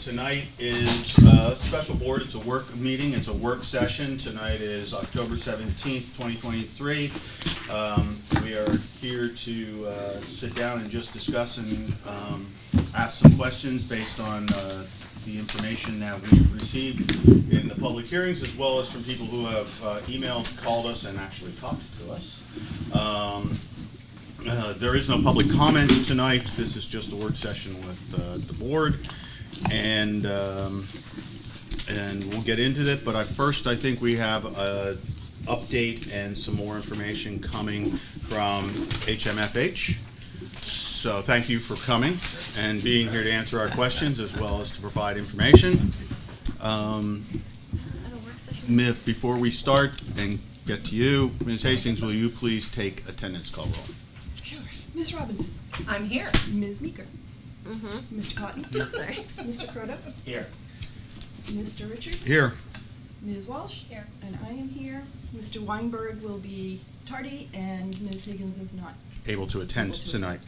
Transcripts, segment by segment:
Tonight is a special board. It's a work meeting. It's a work session. Tonight is October 17th, 2023. We are here to sit down and just discuss and ask some questions based on the information that we've received in the public hearings, as well as from people who have emailed, called us, and actually talked to us. There is no public comment tonight. This is just a work session with the board, and we'll get into it. But first, I think we have an update and some more information coming from HMFH. So thank you for coming and being here to answer our questions as well as to provide information. Before we start and get to you, Ms. Hastings, will you please take attendance call roll? Sure. Ms. Robinson. I'm here. Ms. Meeker. Mr. Cotton. Sorry. Mr. Croto. Here. Mr. Richards. Here. Ms. Walsh. Here. And I am here. Mr. Weinberg will be tardy, and Ms. Higgins is not. Able to attend tonight.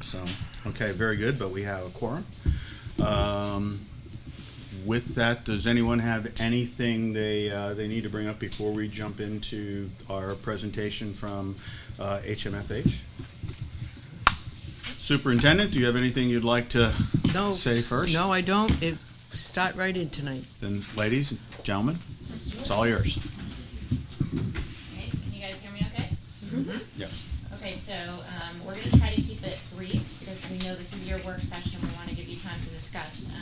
So, okay, very good, but we have a quorum. With that, does anyone have anything they need to bring up before we jump into our presentation from HMFH? Superintendent, do you have anything you'd like to say first? No, I don't. Start right in tonight. Then, ladies and gentlemen, it's all yours. Okay, can you guys hear me okay? Mm-hmm. Yes. Okay, so we're going to try to keep it brief because we know this is your work session. We want to give you time to discuss.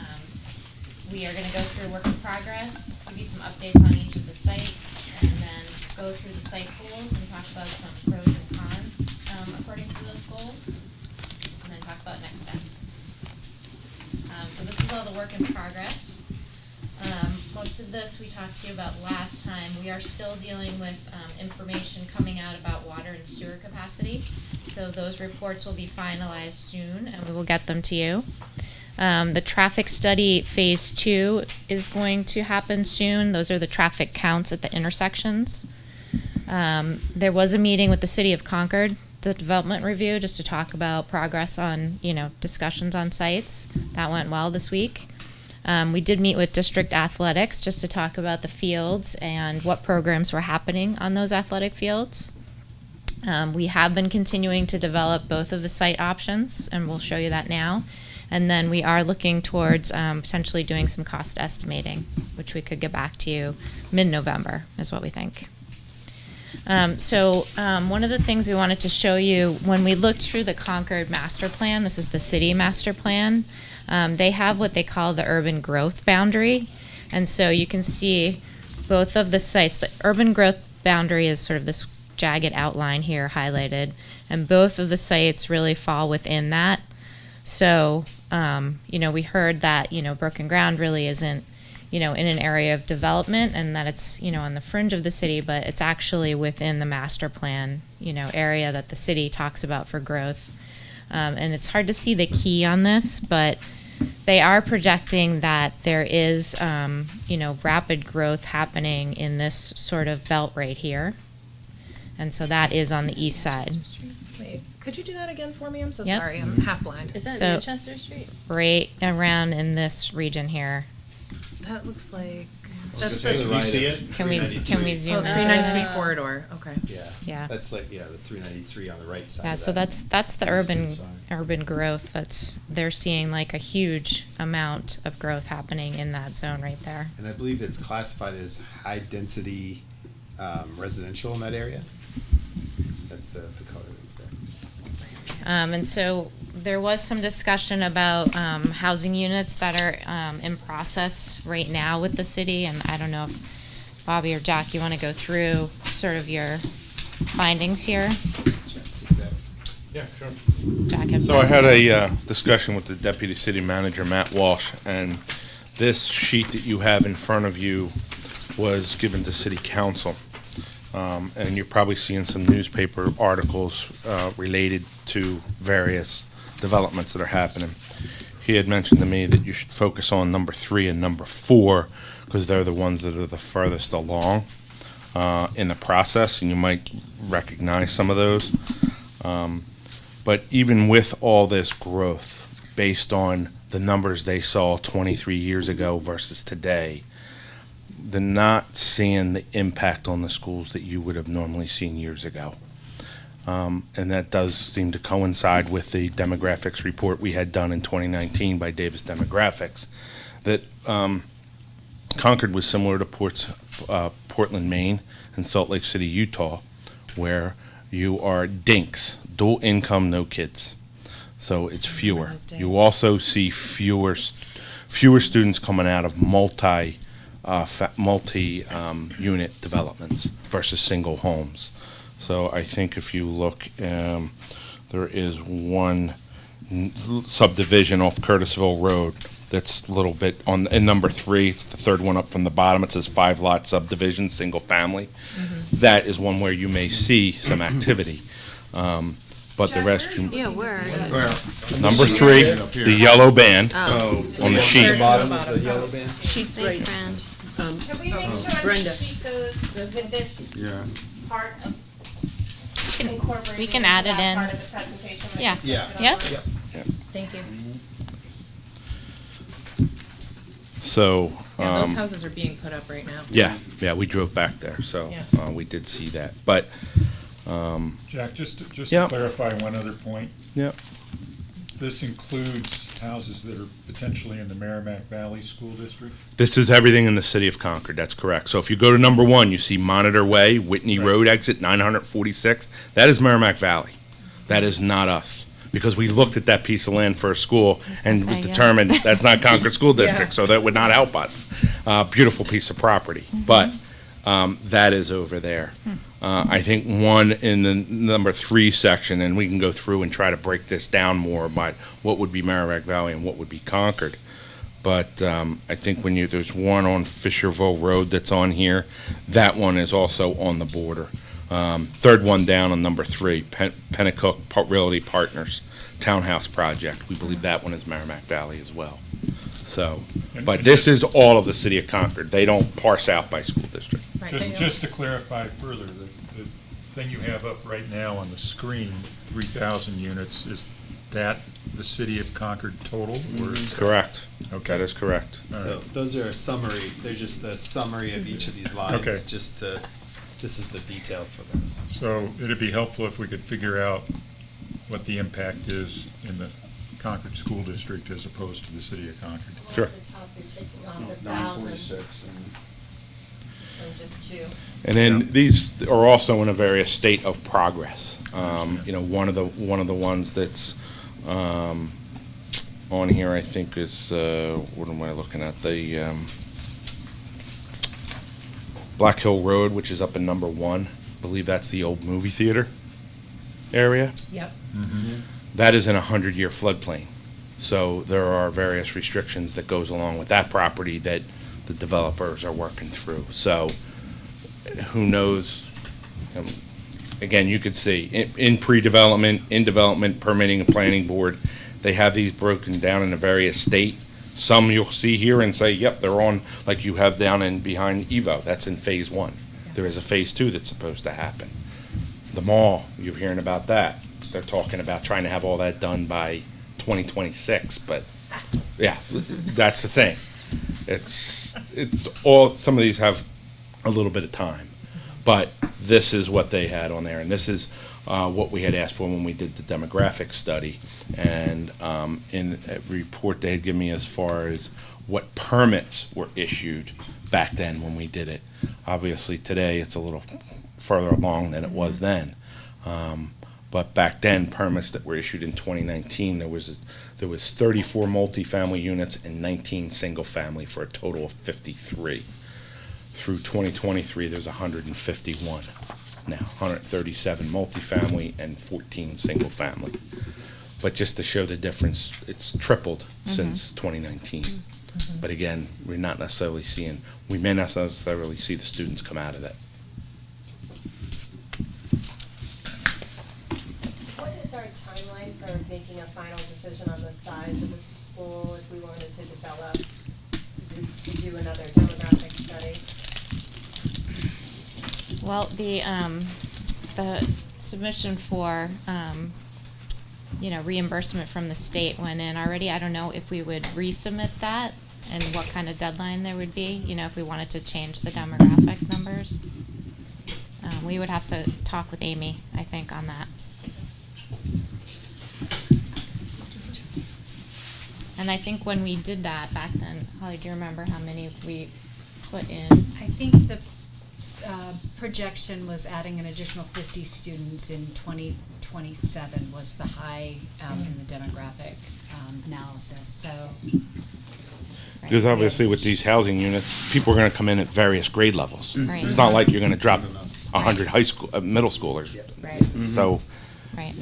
We are going to go through work in progress, give you some updates on each of the sites, and then go through the site goals and talk about some pros and cons according to those goals, and then talk about next steps. So this is all the work in progress. Most of this we talked to you about last time. We are still dealing with information coming out about water and sewer capacity. So those reports will be finalized soon, and we will get them to you. The traffic study phase 2 is going to happen soon. Those are the traffic counts at the intersections. There was a meeting with the city of Concord, the development review, just to talk about progress on, discussions on sites. That went well this week. We did meet with district athletics just to talk about the fields and what programs were happening on those athletic fields. We have been continuing to develop both of the site options, and we'll show you that now. And then we are looking towards potentially doing some cost estimating, which we could get back to you mid-November is what we think. One of the things we wanted to show you when we looked through the Concord master plan, this is the city master plan, they have what they call the urban growth boundary. And so you can see both of the sites. The urban growth boundary is sort of this jagged outline here highlighted, and both of the sites really fall within that. So, we heard that, Broken Ground really isn't, in an area of development and that it's, on the fringe of the city, but it's actually within the master plan, area that the city talks about for growth. And it's hard to see the key on this, but they are projecting that there is, rapid growth happening in this sort of belt right here. And so that is on the east side. Wait, could you do that again for me? I'm so Yep. sorry. I'm half blind. Is that So, Manchester Street? Right around in this region here. That looks like That's Do you see it? Can we zoom in? 393 corridor. Okay. Yeah. Yeah. That's like, the 393 on the right side. Yeah, of so that. that's the urban Side. growth. They're seeing like a huge amount of growth happening in that zone right there. And I believe it's classified as high density residential in that area. That's the color that's there. And so there was some discussion about housing units that are in process right now with the city, and I don't know if Bobby or Jack, you want to go through sort of your findings here? Yeah, sure. Jack had So I had a discussion with the Deputy City Manager, Matt Walsh, and this sheet that you have in front of you was given to City Council. And you're probably seeing some newspaper articles related to various developments that are happening. He had mentioned to me that you should focus on number 3 and number 4 because they're the ones that are the furthest along in the process, and you might recognize some of those. But even with all this growth, based on the numbers they saw 23 years ago versus today, they're not seeing the impact on the schools that you would have normally seen years ago. And that does seem to coincide with the demographics report we had done in 2019 by Davis Demographics, that Concord was similar to Portland, Maine, and Salt Lake City, Utah, where you are dinks, dual income, no kids. So it's fewer. those days. You also see fewer students coming out of multi unit developments versus single homes. So I think if you look, there is one subdivision off Curtisville Road that's a little bit in number 3. It's the third one up from the bottom. It says 5-lot subdivision, single family. That is one where you may see some activity. But the rest, Yeah, where? number 3, the yellow band Oh. on the sheet. The bottom of the yellow band? Sheets Thanks, right, Brand. Can we make sure Brenda. the sheet goes with this Yeah. part of can- incorporating we can into add it that in. part of the presentation? when Yeah. you put Yeah. it Yeah. online? Thank you. So, Yeah, those houses are being put up right now. yeah, we drove back there, so Yeah. we did see that. But, Jack, just to Yeah. clarify one other point, yeah, this includes houses that are potentially in the Merrimack Valley School District? this is everything in the city of Concord, that's correct. So if you go to number 1, you see Monitor Way, Whitney Right. Road exit, 946. That is Merrimack Valley. That is not us. Because we looked at that piece of land for a school and it was say, yeah. determined that's not Concord School District, so that would not help us. Beautiful piece of property, but that is over there. I think one in the number 3 section, and we can go through and try to break this down more about what would be Merrimack Valley and what would be Concord. But I think when there's one on Fisherville Road that's on here, that one is also on the border. Third one down on number 3, Pennacook Realty Partners Townhouse Project. We believe that one is Merrimack Valley as well. So, but this is all of the city of Concord. They don't parse out by school district. Right, Just, they just to clarify further, the thing you have up right now on the screen, 3,000 units, is that the city of Concord total? Or is- Correct. Okay. That is correct. So those are a summary, they're just the summary of each of these lines, Okay. this is the detail for those. So it'd be helpful if we could figure out what the impact is in the Concord School District as opposed to the city of Concord. Sure. The 946. and just 2. And then these are also in a various state of progress. One of the ones that's on here, I think, is what am I looking at? The Black Hill Road, which is up in number 1. I believe that's the old movie theater area. Yep. That is in a 100-year floodplain. So there are various restrictions that goes along with that property that the developers are working through. So who knows? Again, you could see in pre-development, in development, permitting and planning board, they have these broken down in a various state. Some you'll see here and say, yep, they're on, like you have down in behind Evo, that's in phase 1. There is a phase 2 that's supposed to happen. The mall, you're hearing about that. They're talking about trying to have all that done by 2026, but yeah, that's the thing. It's all, some of these have a little bit of time, but this is what they had on there, and this is what we had asked for when we did the demographic study, and in a report they had given me as far as what permits were issued back then when we did it. Obviously today it's a little further along than it was then. But back then, permits that were issued in 2019, there was 34 multifamily units and 19 single-family for a total of 53. Through 2023, there's 151 now, 137 multifamily and 14 single-family. But just to show the difference, it's tripled since 2019. But again, we may not necessarily see the students come out of that. What is our timeline for making a final decision on the size of the school if we wanted to develop, to do another demographic study? Well, the submission for, reimbursement from the state went in already. I don't know if we would resubmit that and what kind of deadline there would be, if we wanted to change the demographic numbers. We would have to talk with Amy, I think, on that. And I think when we did that back then, Holly, do you remember how many we put in? I think the projection was adding an additional 50 students in 2027 was the high in the demographic analysis, so. Because obviously with these housing units, people are gonna come in at various grade levels. Right. It's not like you're gonna drop 100 middle schoolers. Right. So, Right.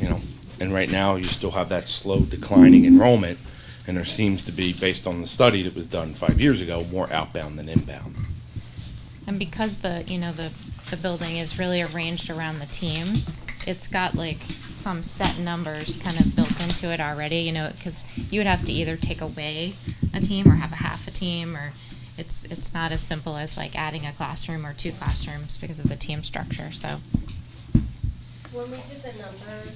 and right now you still have that slow declining enrollment, and there seems to be, based on the study that was done 5 years ago, more outbound than inbound. And because the building is really arranged around the teams, it's got like some set numbers kind of built into it already, because you would have to either take away a team or have a half a team, or it's not as simple as like adding a classroom or 2 classrooms because of the team structure, so. When we did the numbers,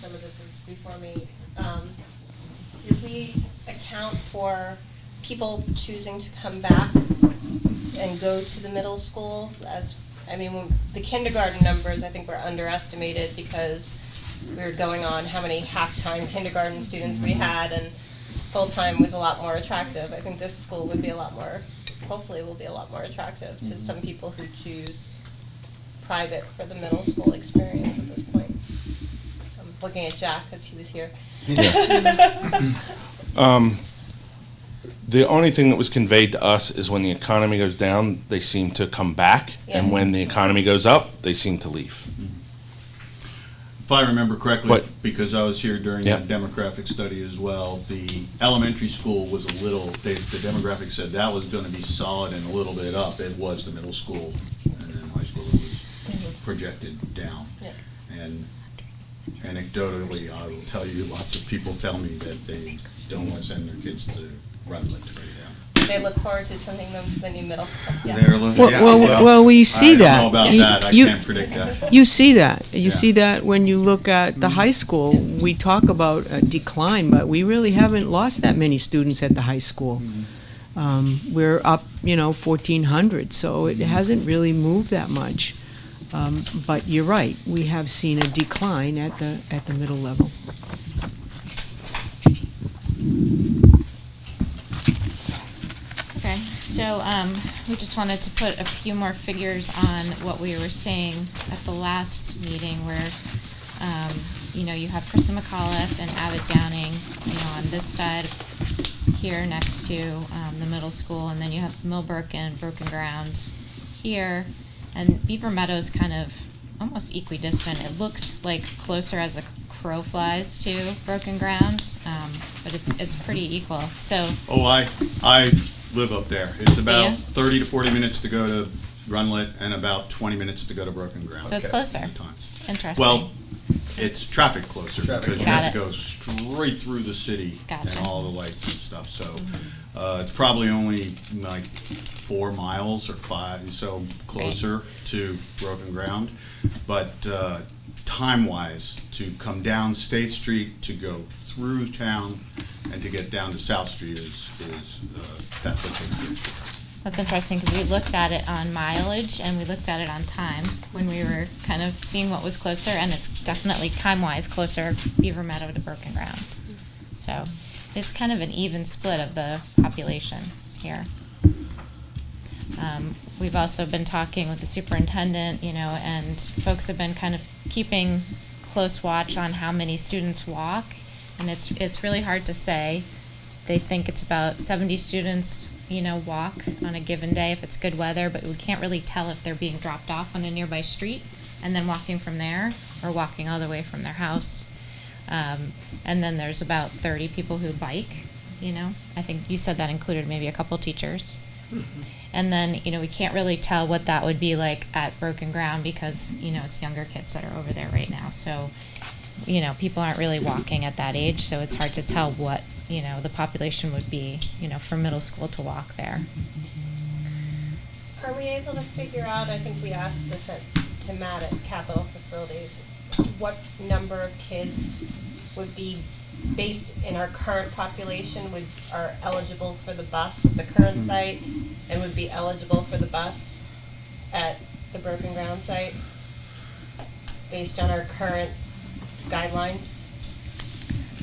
some of this is before me, did we account for people choosing to come back and go to the middle school? The kindergarten numbers, I think, were underestimated because we were going on how many half-time kindergarten students we had, and full-time was a lot more attractive. I think this school would be hopefully will be a lot more attractive to some people who choose private for the middle school experience at this point. I'm looking at Jack because he was here. The only thing that was conveyed to us is when the economy goes down, they seem to come back, and Yeah. when the economy goes up, they seem to leave. If I remember correctly, But- because I was here during Yeah. the demographic study as well, the elementary school was the demographic said that was gonna be solid and a little bit up. It was the middle school, and then high school was projected down. Yeah. And anecdotally, I will tell you, lots of people tell me that they don't wanna send their kids to Rutland right now. They look forward to sending them to the new middle school. Yes. They're looking- Well, yeah, well, we see I that. don't know about You- that, I you- can't predict that. You see that. You Yeah. see that when you look at the high school. We talk about a decline, but we really haven't lost that many students at the high school. We're up, 1,400, so it hasn't really moved that much. But you're right, we have seen a decline at the middle level. Okay, so we just wanted to put a few more figures on what we were saying at the last meeting where, you have Krista McAuliffe and Abbott Downing, on this side here next to the middle school, and then you have Millbrook and Broken Ground here, and Beaver Meadows kind of almost equidistant. It looks like closer as the crow flies to Broken Ground, but it's pretty equal. So. Oh, I live up there. It's about you? 30 to 40 minutes to go to Runlet and about 20 minutes to go to Broken Ground. So it's closer. at times. Interesting. Well, it's traffic closer because you Got have to it. go straight through the city and Gotcha. all the lights and stuff. So it's probably only like 4 miles or 5, so closer to Broken Ground. But time-wise, to come down State Street, to go through town, and to get down to South Street is that's what takes it. That's interesting because we looked at it on mileage and we looked at it on time when we were kind of seeing what was closer, and it's definitely time-wise closer Beaver Meadow to Broken Ground. So it's kind of an even split of the population here. We've also been talking with the superintendent, and folks have been kind of keeping close watch on how many students walk, and it's really hard to say. They think it's about 70 students, walk on a given day if it's good weather, but we can't really tell if they're being dropped off on a nearby street and then walking from there or walking all the way from their house. And then there's about 30 people who bike, I think you said that included maybe a couple teachers. And then, we can't really tell what that would be like at Broken Ground because, it's younger kids that are over there right now. So, people aren't really walking at that age, so it's hard to tell what, the population would be, for middle school to walk there. Are we able to figure out, I think we asked this to Matt at Capital Facilities, what number of kids would be based in our current population, are eligible for the bus at the current site, and would be eligible for the bus at the Broken Ground site, based on our current guidelines?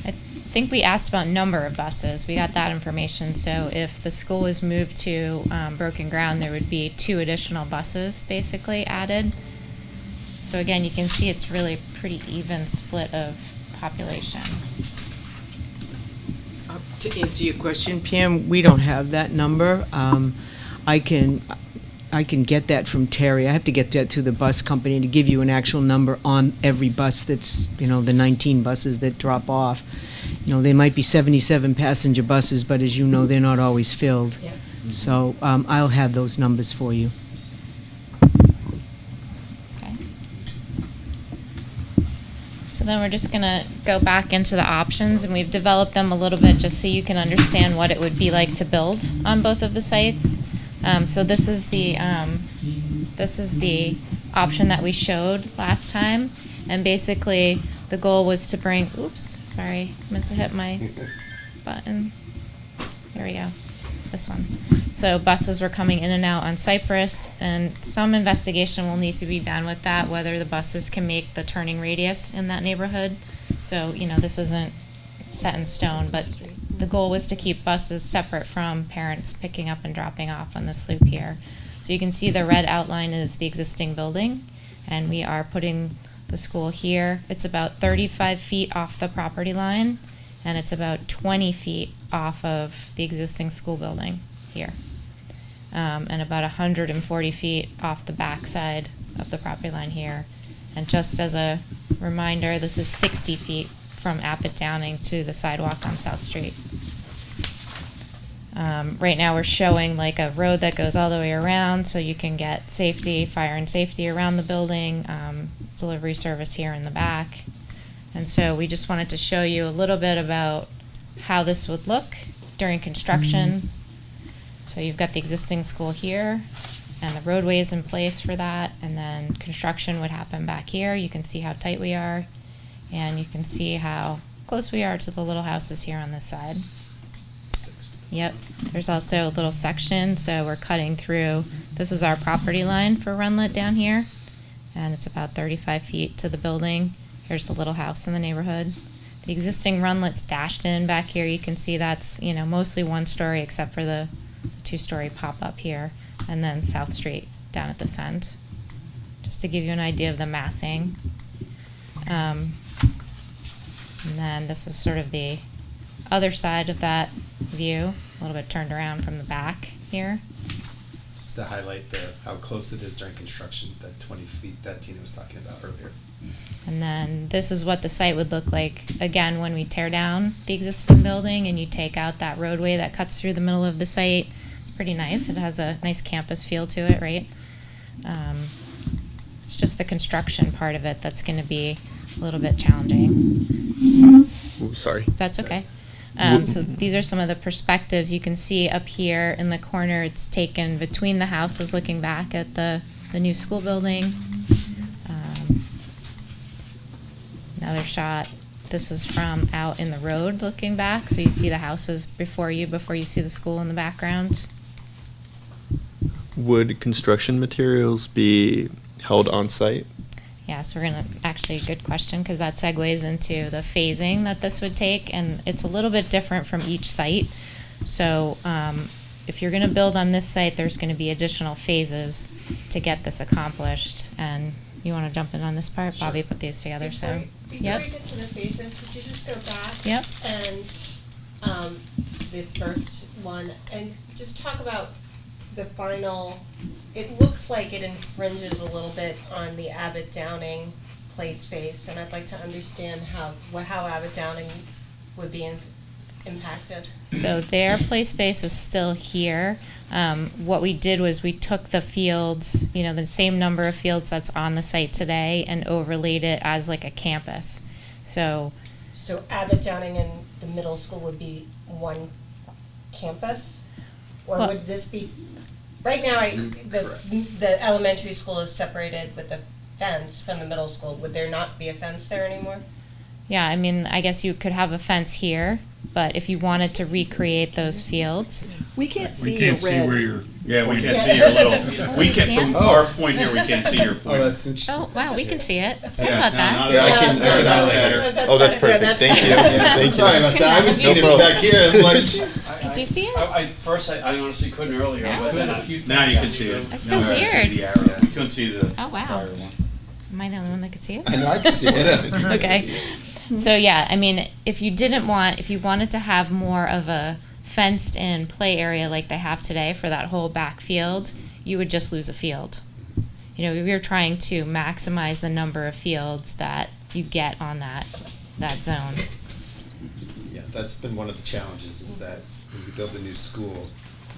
I think we asked about number of buses. We got that information. So if the school was moved to Broken Ground, there would be 2 additional buses basically added. So again, you can see it's really a pretty even split of population. To answer your question, Pam, we don't have that number. I can get that from Terry. I have to get that through the bus company to give you an actual number on every bus that's, the 19 buses that drop off. They might be 77 passenger buses, but as you know, they're not always filled. Yeah. So I'll have those numbers for you. Okay. So then we're just gonna go back into the options, and we've developed them a little bit just so you can understand what it would be like to build on both of the sites. So this is the option that we showed last time, and basically the goal was to bring, oops, sorry, meant to hit my button. There we go, this one. So buses were coming in and out on Cypress, and some investigation will need to be done with that, whether the buses can make the turning radius in that neighborhood. So, this isn't set in stone, but the goal was to keep buses separate from parents picking up and dropping off on this loop here. So you can see the red outline is the existing building, and we are putting the school here. It's about 35 feet off the property line, and it's about 20 feet off of the existing school building here, and about 140 feet off the backside of the property line here. And just as a reminder, this is 60 feet from Abbott Downing to the sidewalk on South Street. Right now we're showing like a road that goes all the way around, so you can get safety, fire and safety around the building, delivery service here in the back. And so we just wanted to show you a little bit about how this would look during construction. So you've got the existing school here, and the roadway is in place for that, and then construction would happen back here. You can see how tight we are, and you can see how close we are to the little houses here on this side. Yep, there's also a little section, so we're cutting through. This is our property line for Runlet down here, and it's about 35 feet to the building. Here's the little house in the neighborhood. The existing Runlet's dashed in back here. You can see that's, mostly 1 story except for the 2-story pop-up here, and then South Street down at this end, just to give you an idea of the massing. And then this is sort of the other side of that view, a little bit turned around from the back here. Just to highlight how close it is during construction, that 20 feet that Tina was talking about earlier. And then this is what the site would look like, again, when we tear down the existing building and you take out that roadway that cuts through the middle of the site. It's pretty nice. It has a nice campus feel to it, right? It's just the construction part of it that's going to be a little bit challenging. Ooh, sorry. That's okay. So these are some of the perspectives you can see up here in the corner. It's taken between the houses looking back at the new school building. Another shot. This is from out in the road looking back. So you see the houses before you see the school in the background. Would construction materials be held on site? Yeah, so we're going to, actually, good question, because that segues into the phasing that this would take, and it's a little bit different from each site. So if you're going to build on this site, there's going to be additional phases to get this accomplished. And you want to jump in on this part? Sure. Bobby put these together, Before Yep. we get to the phases, could you just go back? Yep. And the first one, and just talk about the final. It looks like it infringes a little bit on the Abbott Downing play space, and I'd like to understand how Abbott Downing would be impacted. So their play space is still here. What we did was we took the fields, the same number of fields that's on the site today, and overlaid it as like a campus. So Abbott Downing and the middle school would be one campus? Or Well- would this be, right now, the elementary school is separated with a fence from the middle school. Would there not be a fence there anymore? Yeah, I mean, I guess you could have a fence here, but if you wanted to recreate those fields, We can't see We your can't see where red. you're, Yeah, we can't see your little, we you can't, from can't? our point here, we can't see your Oh, point. that's interesting. oh, wow, we can see it. Sorry Yeah, about no, that. not Yeah, I at all. can highlight Better. it. Oh, that's perfect. that's Thank you. fine. Yeah, thank Sorry you. about that. I was No seeing it problem. back here. I'm like, Did you see it? I honestly couldn't earlier, but then a few times. Now you can see it. That's so Now you can see weird. the arrow. You couldn't see the Oh, wow. prior one. Am I the only one that could see it? I know I can see it. Okay. So yeah, I mean, if you wanted to have more of a fenced in play area like they have today for that whole back field, you would just lose a field. You know, we were trying to maximize the number of fields that you get on that zone. Yeah, that's been one of the challenges, is that when you build a new school,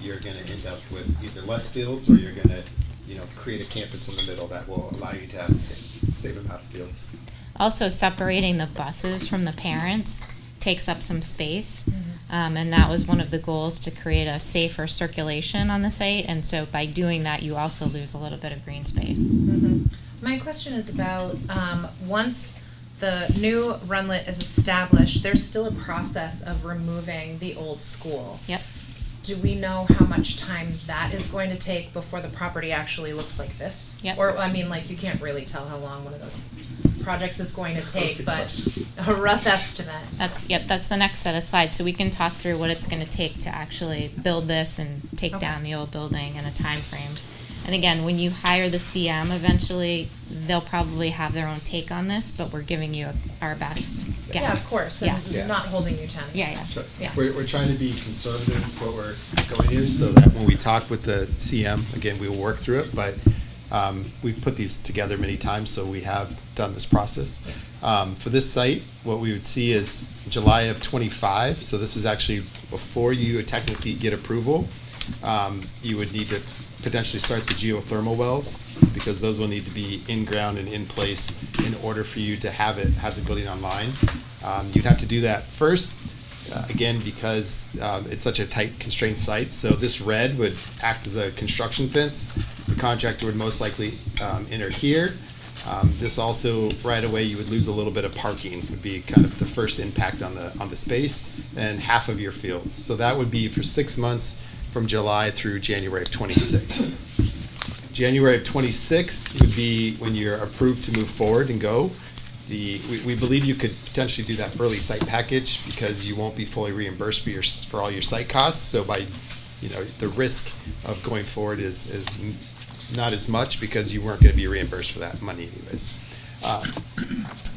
you're gonna end up with either less fields, or you're gonna, create a campus in the middle that will allow you to have the same amount of fields. Also, separating the buses from the parents takes up some space. And that was one of the goals, to create a safer circulation on the site. And so by doing that, you also lose a little bit of green space. My question is about, once the new runlet is established, there's still a process of removing the old school. Yep. Do we know how much time that is going to take before the property actually looks like this? Yep. Or, I mean, like, you can't really tell how long one of those projects is going to take, Good but question. a rough estimate. That's the next set of slides. So we can talk through what it's gonna take to actually build this and take Okay. down the old building and a time frame. And again, when you hire the CM eventually, they'll probably have their own take on this, but we're giving you our best guess. Yeah, of course, Yeah. and Yeah. not holding you to anything. Yeah, yeah. Sure. Yeah. We're trying to be conservative with what we're going here, so that when we talk with the CM, again, we will work through it, but we've put these together many times, so we have done this process. For this site, what we would see is July of '25, so this is actually before you technically get approval. You would need to potentially start the geothermal wells, because those will need to be in ground and in place in order for you to have the building online. You'd have to do that first, again, because it's such a tight, constrained site. So this red would act as a construction fence. The contractor would most likely enter here. This also, right away, you would lose a little bit of parking, would be kind of the first impact on the space, and half of your fields. So that would be for 6 months, from July through January of '26. January of '26 would be when you're approved to move forward and go. We believe you could potentially do that early site package, because you won't be fully reimbursed for all your site costs. So by, the risk of going forward is not as much, because you weren't going to be reimbursed for that money anyways.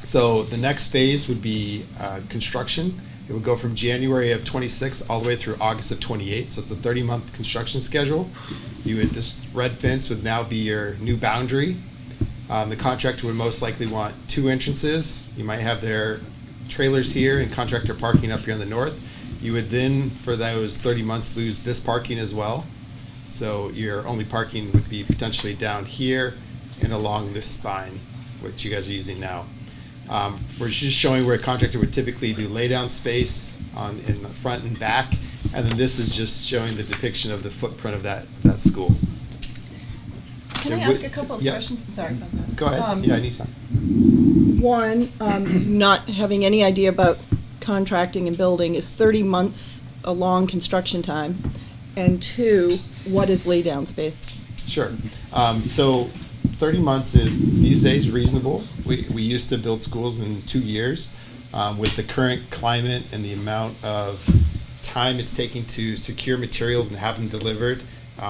So the next phase would be construction. It would go from January of '26 all the way through August of '28, so it's a 30-month construction schedule. This red fence would now be your new boundary. The contractor would most likely want 2 entrances. You might have their trailers here and contractor parking up here in the north. You would then, for those 30 months, lose this parking as well. So your only parking would be potentially down here and along this spine, which you guys are using now. We're just showing where a contractor would typically do laydown space in the front and back, and then this is just showing the depiction of the footprint of that school. Can I There ask would- a couple of Yep. questions? I'm sorry about that. Go ahead. Yeah, anytime. One, not having any idea about contracting and building, is 30 months a long construction time? And 2, what is laydown space? Sure. So 30 months is, these days, reasonable. We used to build schools in 2 years. With the current climate and the amount of time it's taking to secure materials and have them delivered,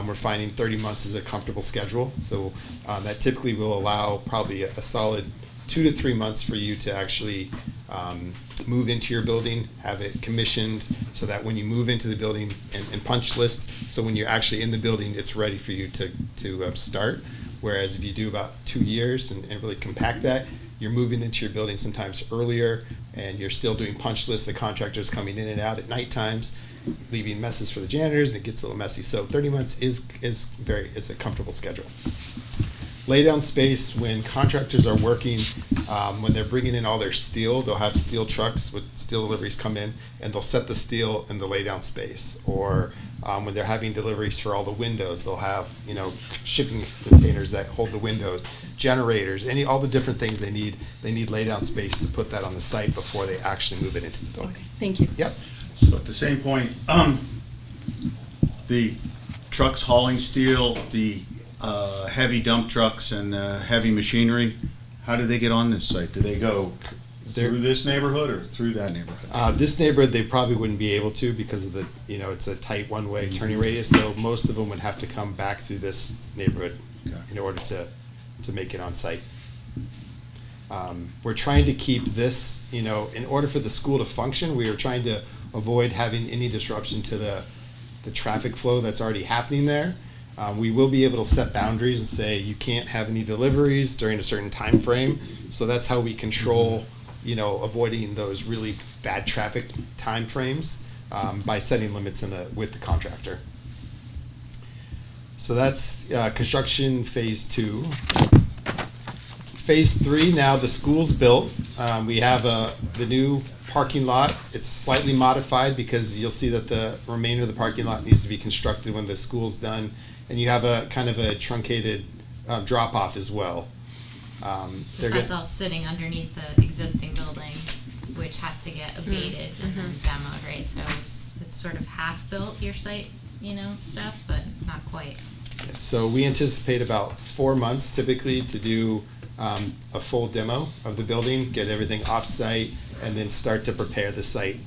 we're finding 30 months is a comfortable schedule. So that typically will allow probably a solid 2 to 3 months for you to actually move into your building, have it commissioned, so that when you move into the building and punch list, so when you're actually in the building, it's ready for you to start. Whereas if you do about 2 years and really compact that, you're moving into your building sometimes earlier, and you're still doing punch lists. The contractor's coming in and out at night times, leaving messes for the janitors, and it gets a little messy. So 30 months is a comfortable schedule. Laydown space, when contractors are working When they're bringing in all their steel, they'll have steel trucks with steel deliveries come in, and they'll set the steel in the laydown space. Or when they're having deliveries for all the windows, they'll have, shipping containers that hold the windows, generators, all the different things they need. They need laydown space to put that on the site before they actually move it into the building. Thank you. Yep. So at the same point, the trucks hauling steel, the heavy dump trucks and heavy machinery, how do they get on this site? Do they go through this neighborhood or through that neighborhood? This neighborhood, they probably wouldn't be able to because of the, it's a tight one-way turning radius, so most of them would have to come back through this neighborhood in order to make it on site. We're trying to keep this, in order for the school to function, we are trying to avoid having any disruption to the traffic flow that's already happening there. We will be able to set boundaries and say you can't have any deliveries during a certain time frame. So that's how we control, avoiding those really bad traffic time frames by setting limits with the contractor. So that's construction phase 2. Phase 3, now the school's built. We have the new parking lot. It's slightly modified because you'll see that the remainder of the parking lot needs to be constructed when the school's done. And you have a kind of a truncated drop-off as well. That's all sitting underneath the existing building, which has to get abated and then demoed, right? So it's sort of half-built, your site, stuff, but not quite. So we anticipate about 4 months typically to do a full demo of the building, get everything off-site, and then start to prepare the site.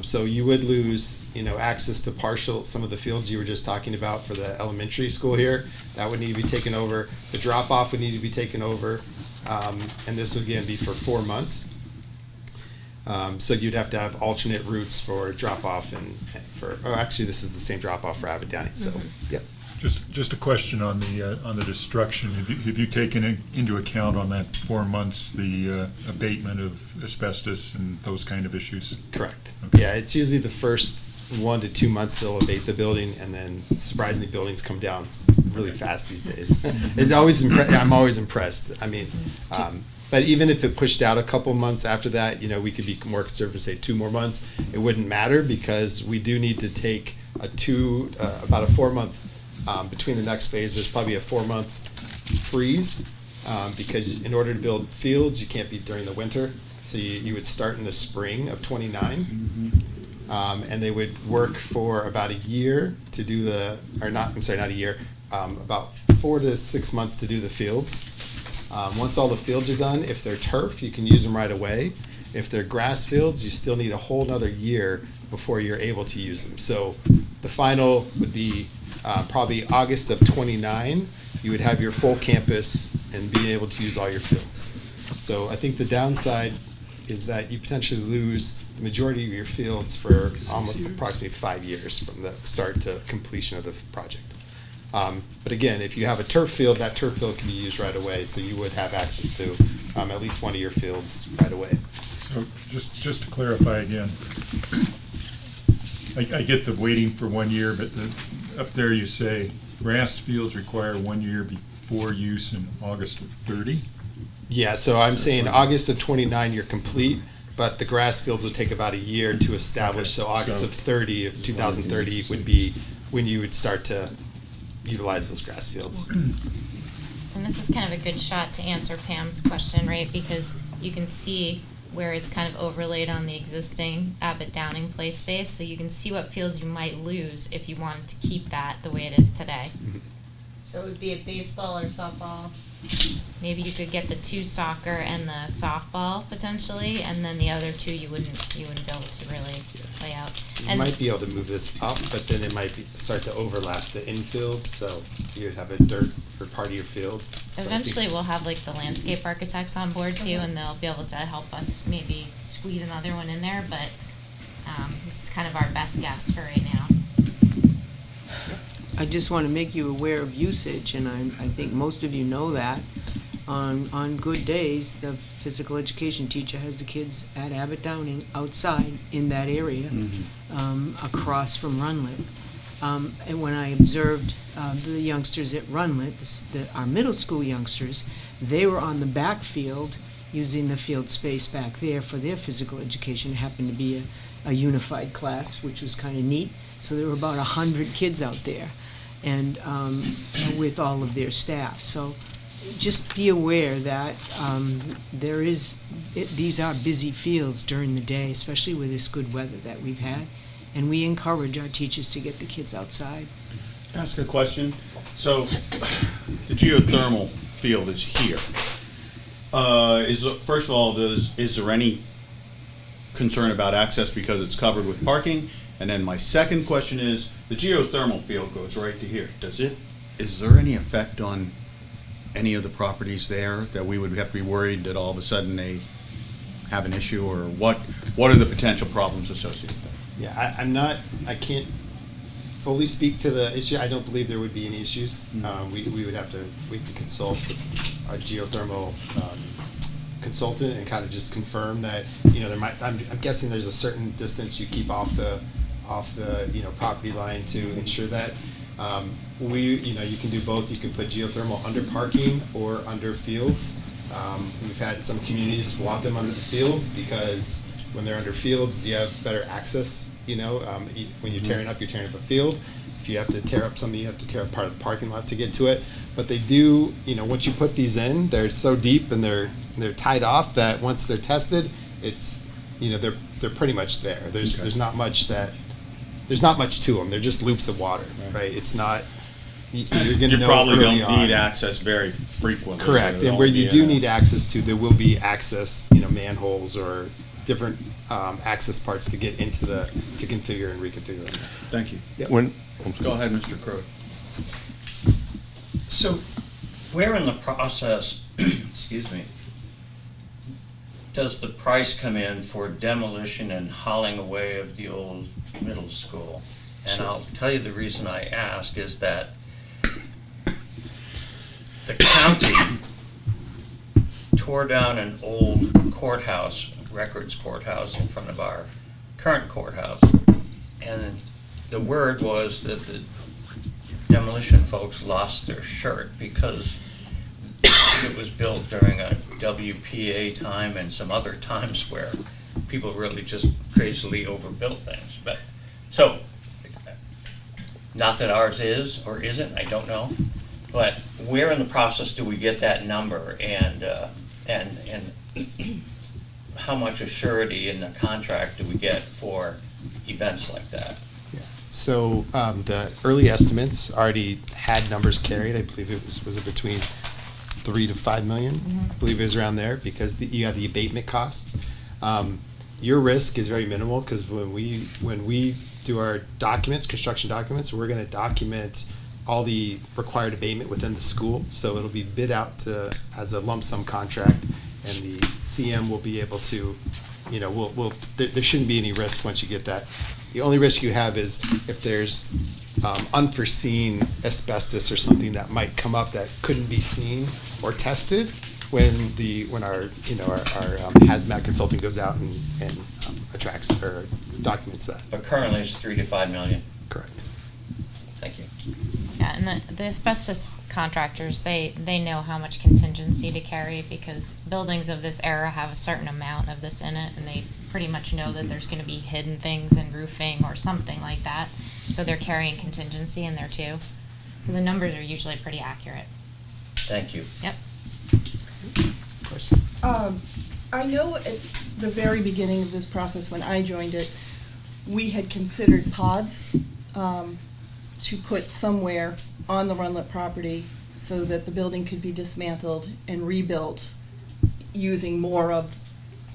So you would lose, access to some of the fields you were just talking about for the elementary school here. That would need to be taken over. The drop-off would need to be taken over. And this would again be for 4 months. So you'd have to have alternate routes for drop-off actually this is the same drop-off for Abbott Downing, so, yep. Just a question on the destruction. Have you taken into account on that 4 months the abatement of asbestos and those kind of issues? Correct. Okay. Yeah, it's usually the first 1 to 2 months they'll abate the building, and then surprisingly buildings come down really fast these days. I'm always impressed. I mean, but even if it pushed out a couple months after that, we could be more conservative, say 2 more months. It wouldn't matter because we do need to take about a 4 month. Between the next phase, there's probably a 4-month freeze because in order to build fields, you can't be during the winter. So you would start in the spring of 29, and they would work for about a year to do not a year, about 4 to 6 months to do the fields. Once all the fields are done, if they're turf, you can use them right away. If they're grass fields, you still need a whole nother year before you're able to use them. So the final would be probably August of 29, you would have your full campus and be able to use all your fields. So I think the downside is that you potentially lose the majority of your fields for almost approximately 5 years from the start to completion of the project. But again, if you have a turf field, that turf field can be used right away, so you would have access to at least one of your fields right away. So just to clarify again, I get the waiting for 1 year, but up there you say grass fields require 1 year before use in August of 30? Yeah, so I'm saying August of 29 you're complete, but the grass fields would take about a year to establish. So August of 2030 would be when you would start to utilize those grass fields. And this is kind of a good shot to answer Pam's question, right? Because you can see where it's kind of overlaid on the existing Abbott Downing play space, so you can see what fields you might lose if you wanted to keep that the way it is today. So it would be a baseball or softball? Maybe you could get the 2 soccer and the softball potentially, and then the other 2 you wouldn't be able to really play out. You And might be able to move this up, but then it might start to overlap the infield, so you would have a dirt for part of your field. So eventually we'll have like the landscape architects on board too, and they'll be able to help us maybe squeeze another one in there, but this is kind of our best guess for right now. I just want to make you aware of usage, and I think most of you know that. On good days, the physical education teacher has the kids at Abbott Downing outside in that area, across from Runlet. And when I observed the youngsters at Runlet, our middle school youngsters, they were on the backfield, using the field space back there for their physical education. It happened to be a unified class, which was kind of neat. So there were about 100 kids out there, and with all of their staff. So just be aware that these are busy fields during the day, especially with this good weather that we've had, and we encourage our teachers to get the kids outside. Can I ask a question? So, the geothermal field is here. First of all, is there any concern about access because it's covered with parking? And then my second question is, the geothermal field goes right to here. Is there any effect on any of the properties there that we would have to be worried that all of a sudden they have an issue, or what are the potential problems associated with that? Yeah, I can't fully speak to the issue. I don't believe there would be any issues. We could consult with our geothermal consultant and kind of just confirm that, I'm guessing there's a certain distance you keep off the property line to ensure that. You can do both. You can put geothermal under parking or under fields. We've had some communities want them under the fields because when they're under fields, you have better access. When you're tearing up a field. If you have to tear up something, you have to tear up part of the parking lot to get to it. But they do, once you put these in, they're so deep and they're tied off that once they're tested, it's, they're pretty much there. There's not much to them. They're just loops of water, right? It's not. You're going to know probably early don't on. need access very frequently. Correct, and where you do need access to, there will be access, manholes or different access parts to get into to configure and reconfigure them. Thank you. Yep. Go ahead, Mr. Crowe. So, where in the process, excuse me, does the price come in for demolition and hauling away of the old middle school? And I'll tell you the reason I ask is that the county tore down an old courthouse, records courthouse in front of our current courthouse. And the word was that the demolition folks lost their shirt because it was built during a WPA time and some other times where people really just crazily overbuilt things. But so, not that ours is or isn't, I don't know. But where in the process do we get that number, and how much assurity in the contract do we get for events like that? Yeah. So the early estimates already had numbers carried. I believe it was it between 3 to 5 million. I believe it was around there because you have the abatement cost. Your risk is very minimal because when we do our documents, construction documents, we're going to document all the required abatement within the school. So it'll be bid out as a lump sum contract, and the CM will be able to, there shouldn't be any risk once you get that. The only risk you have is if there's unforeseen asbestos or something that might come up that couldn't be seen or tested when our hazmat consulting goes out and attracts or documents that. But currently it's 3 to 5 million. Correct. Thank you. Yeah, and the asbestos contractors, they know how much contingency to carry because buildings of this era have a certain amount of this in it, and they pretty much know that there's going to be hidden things in roofing or something like that. So they're carrying contingency in there too. So the numbers are usually pretty accurate. Thank you. Yep. Question? I know at the very beginning of this process, when I joined it, we had considered pods to put somewhere on the Runlet property so that the building could be dismantled and rebuilt using more of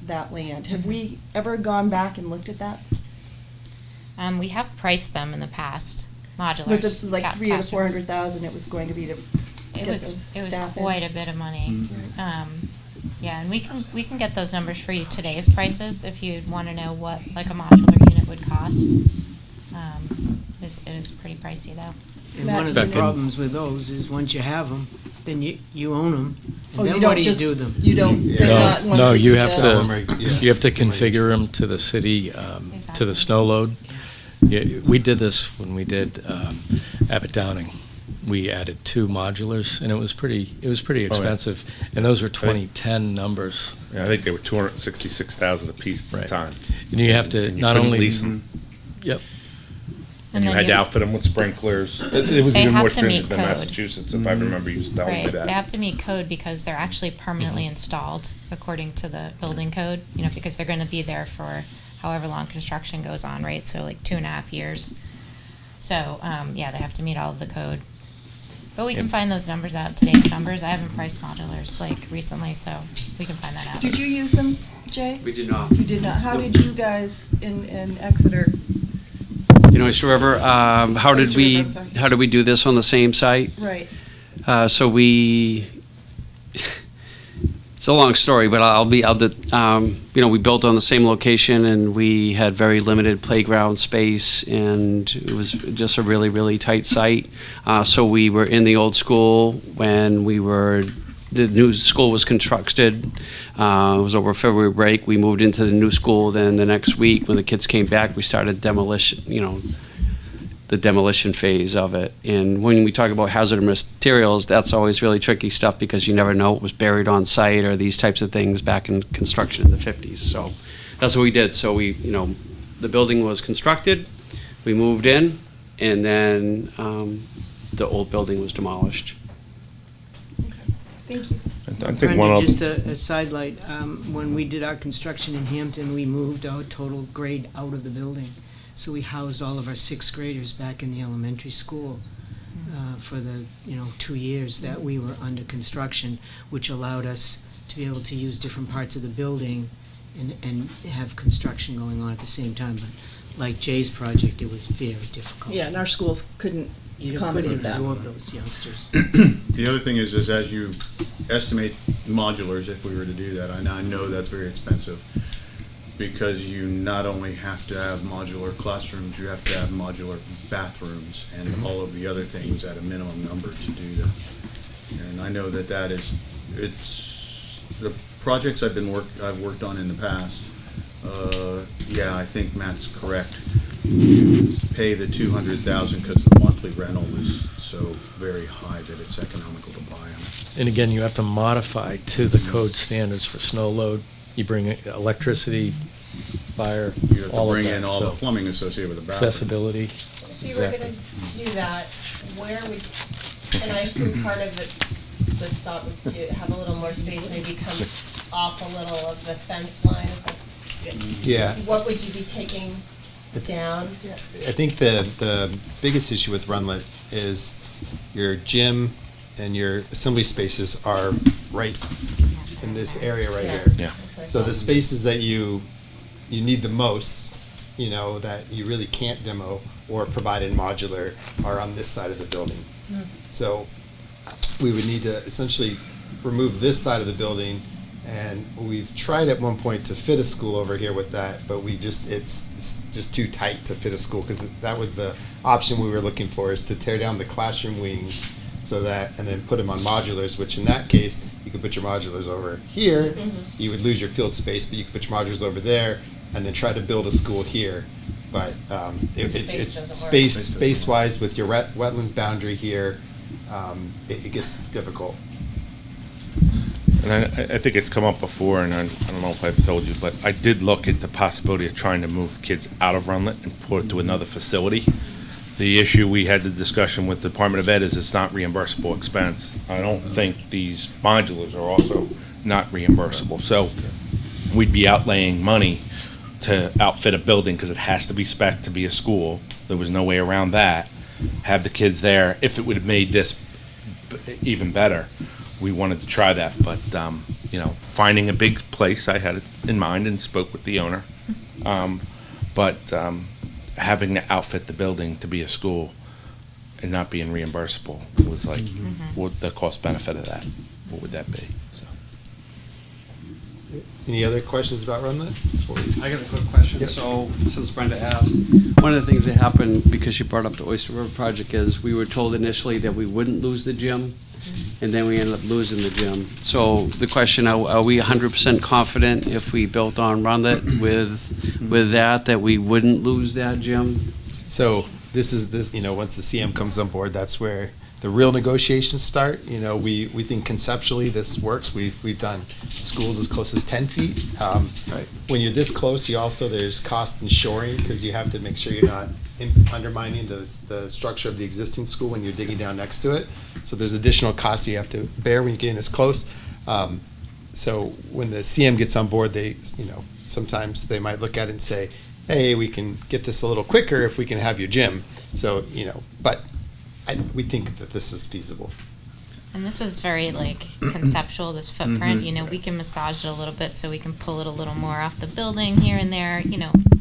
that land. Have we ever gone back and looked at that? We have priced them in the past, modulars. Was it like cap 300 to classrooms. 400,000 it was going to be to It get was the staff in? quite a bit of money. Mm-hmm. Yeah, and we can get those numbers for you, today's prices, if you want to know what like a modular unit would cost. It is pretty pricey though. And Matt, one of do the you know? problems with those is once you have them, then you own them. Oh, And you then don't what do you just- do with them? You don't, they're No, not ones No, that you you have sell. to, you have to configure them to the city, to Exactly. the snow load. Yeah, we did this when we did Abbott Downing. we added 2 modulars, and it was pretty yeah. expensive. And those were 2010 numbers. Yeah, I think they were 266,000 apiece at the Right. time. And you have to And you not couldn't only. lease 'em. Yep. And you then had to outfit them with sprinklers. It was They even have more to meet stringent than code. Massachusetts, if I remember you telling me Right, that. they have to meet code because they're actually permanently installed according to the building code, you know, because they're gonna be there for however long construction goes on, right? So like 2.5 years. So, yeah, they have to meet all of the code. But we can find those numbers out, today's numbers. I haven't priced modulars like recently, so we can find that out. Did you use them, Jay? We did not. You did not. How did you guys in Exeter? You know, Oyster River, how did Oyster we, River, I'm sorry. how did we do this on the same site? Right. So we, it's a long story, but you know, we built on the same location and we had very limited playground space and it was just a really, really tight site. So we were in the old school when the new school was constructed. It was over February break. We moved into the new school. Then the next week, when the kids came back, we started demolition. You know, the demolition phase of it. And when we talk about hazardous materials, that's always really tricky stuff because you never know what was buried on site or these types of things back in construction in the 50s. So that's what we did. So we, you know, the building was constructed. We moved in, and then the old building was demolished. Thank you. I think one of, Just a sidelight, when we did our construction in Hampton, we moved our total grade out of the building. So we housed all of our 6th graders back in the elementary school for the, 2 years that we were under construction, which allowed us to be able to use different parts of the building and have construction going on at the same time. But like Jay's project, it was very difficult. Yeah, and our schools couldn't You accommodate couldn't that. absorb those youngsters. The other thing is as you estimate modulars, if we were to do that, and I know that's very expensive, because you not only have to have modular classrooms, you have to have modular bathrooms and all of the other things at a minimum number to do that. And I know it's the projects I've worked on in the past. Yeah, I think Matt's correct. You pay the $200,000 because the monthly rental is so very high that it's economical to buy them. And again, you have to modify to the code standards for snow load. You bring electricity, fire, You have to all of bring that. in all the So plumbing associated with the bathroom. accessibility. If you were gonna do that, where would, and I assume part of it, the thought would to have a little more space, maybe come off a little of the fence line, is that, Yeah. what would you be taking down? I think the biggest issue with Runlet is your gym and your assembly spaces are right in this area right Yeah. here. Yeah. So the spaces that you need the most, that you really can't demo or provide in modular are on this side of the building. So we would need to essentially remove this side of the building, and we've tried at one point to fit a school over here with that, but it's just too tight to fit a school, because that was the option we were looking for, is to tear down the classroom wings and then put them on modulars, which in that case, you could put your modulars over here, you would lose your field space, but you could put your modulars over there, and then try to build a school here. But Space doesn't work. space-wise, with your wetlands boundary here, it gets difficult. and I think it's come up before, and I don't know if I've told you, but I did look at the possibility of trying to move the kids out of Runlet and put it to another facility. The issue we had the discussion with the Department of Ed is it's not reimbursable expense. I don't think these modulars are also not reimbursable. So we'd be outlaying money to outfit a building because it has to be spec'd to be a school. There was no way around that. Have the kids there. If it would have made this even better, we wanted to try that. But, finding a big place, I had it in mind and spoke with the owner. Having to outfit the building to be a school and not being reimbursable was like, what the cost benefit of that? What would that be? So. Any other questions about Runlet? I got a quick question. Yep. So, since Brenda asked, one of the things that happened, because you brought up the Oyster River project, is we were told initially that we wouldn't lose the gym, and then we ended up losing the gym. So the question, are we 100% confident if we built on Runlet with that we wouldn't lose that gym? So this, once the CM comes on board, that's where the real negotiations start. You know, we think conceptually this works. We've done schools as close as 10 feet. Right. When you're this close, there's cost in shoring, because you have to make sure you're not undermining the structure of the existing school when you're digging down next to it. So there's additional costs you have to bear when you're getting this close. So when the CM gets on board, sometimes they might look at it and say, hey, we can get this a little quicker if we can have your gym. So, but we think that this is feasible. And this is very conceptual, this footprint, we can massage it a little bit so we can pull it a little more off the building here and there,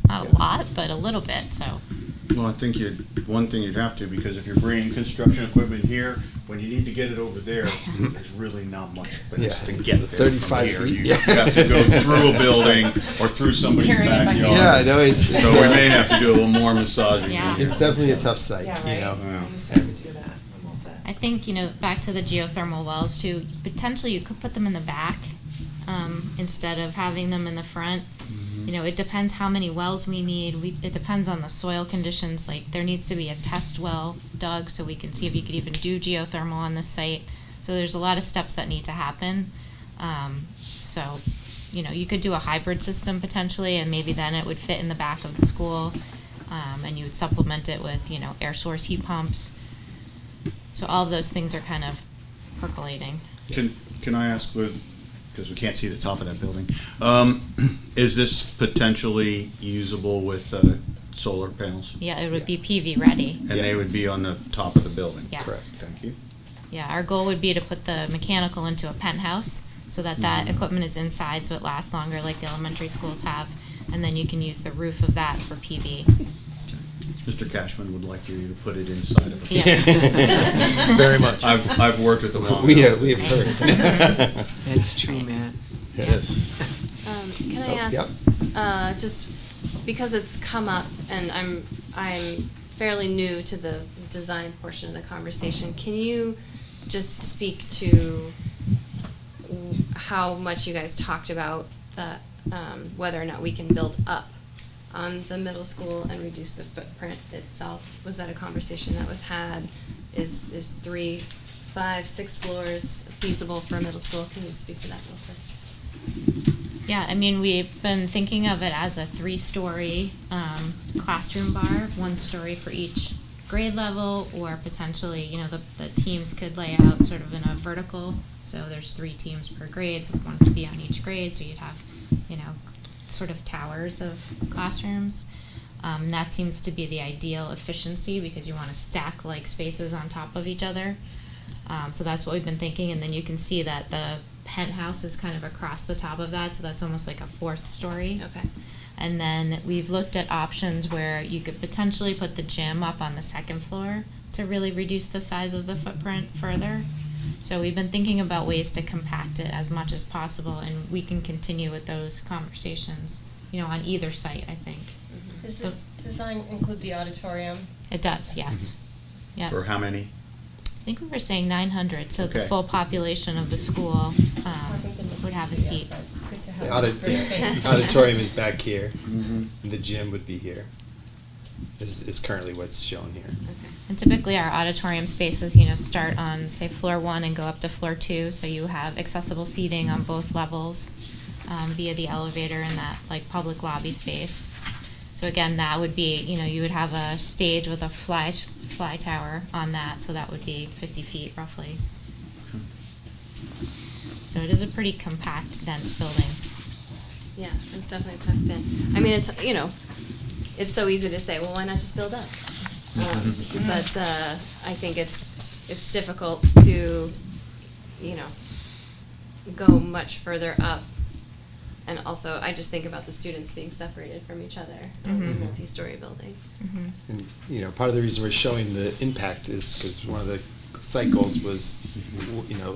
not a lot, but a little bit, so. Well, I think one thing you'd have to, because if you're bringing construction equipment here, when you need to get it over there, there's really not much space to get there 35 from here. feet, You have to go through a building or through somebody's backyard. Yeah, I know, it's So we may have to do a little more massaging. Yeah. It's definitely a tough site, Yeah. I think, back to the geothermal wells too, potentially you could put them in the back, instead of having them in the front. It depends how many wells we need. It depends on the soil conditions. There needs to be a test well dug so we can see if you could even do geothermal on this site. So there's a lot of steps that need to happen. You could do a hybrid system potentially, and maybe then it would fit in the back of the school, and you would supplement it with, air source heat pumps. So all of those things are kind of percolating. Can I ask, because we can't see the top of that building, is this potentially usable with solar panels? Yeah, it would be PV ready. And they would be on the top of the building? Yes. Correct, thank you. Yeah, our goal would be to put the mechanical into a penthouse so that equipment is inside so it lasts longer like the elementary schools have. And then you can use the roof of that for PV. Mr. Cashman would like you to put it inside of it. Yeah. Very much. I've worked with him long We enough. have heard. That's true, Matt. It is. Can I ask, Yep. just because it's come up and I'm fairly new to the design portion of the conversation, can you just speak to how much you guys talked about whether or not we can build up on the middle school and reduce the footprint itself? Was that a conversation that was had? Is 3, 5, 6 floors feasible for a middle school? Can you just speak to that real quick? Yeah, we've been thinking of it as a 3-story classroom bar, 1 story for each grade level, or potentially, the teams could lay out sort of in a vertical. So there's 3 teams per grade, so 1 could be on each grade, so you'd have, sort of towers of classrooms. That seems to be the ideal efficiency because you want to stack spaces on top of each other. So that's what we've been thinking, and then you can see that the penthouse is kind of across the top of that, so that's almost like a 4th story. Okay. And then we've looked at options where you could potentially put the gym up on the 2nd floor to really reduce the size of the footprint further. So we've been thinking about ways to compact it as much as possible, and we can continue with those conversations, on either site, I think. Does this design include the auditorium? It does, yes. Yeah. For how many? I think we were saying 900, so the Okay. full population of the school would have a seat. Good to The have for space. auditorium is back here, Mm-hmm. and the gym would be here. Is currently what's shown here. And typically our auditorium spaces, start on, say, floor 1 and go up to floor 2, so you have accessible seating on both levels via the elevator in that, public lobby space. So again, that would be, you would have a stage with a fly tower on that, so that would be 50 feet roughly. So it is a pretty compact, dense building. Yeah, it's definitely tucked in. It's, it's so easy to say, well, why not just build up? But I think it's difficult to, go much further up. And also, I just think about the students being separated from each other in a multi-story building. And, part of the reason we're showing the impact is because one of the site goals was,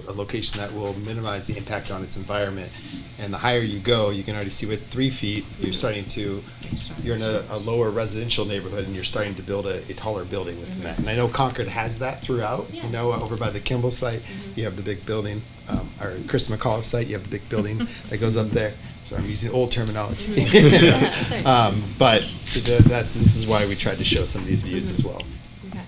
a location that will minimize the impact on its environment. And the higher you go, you can already see with 3 feet, you're in a lower residential neighborhood and you're starting to build a taller building within that. And I know Concord has that throughout, over by the Kimball site, you have the big building, or Chris McAuliffe site, you have the big building that goes up there. So I'm using old terminology. But this is why we tried to show some of these views as well. Okay,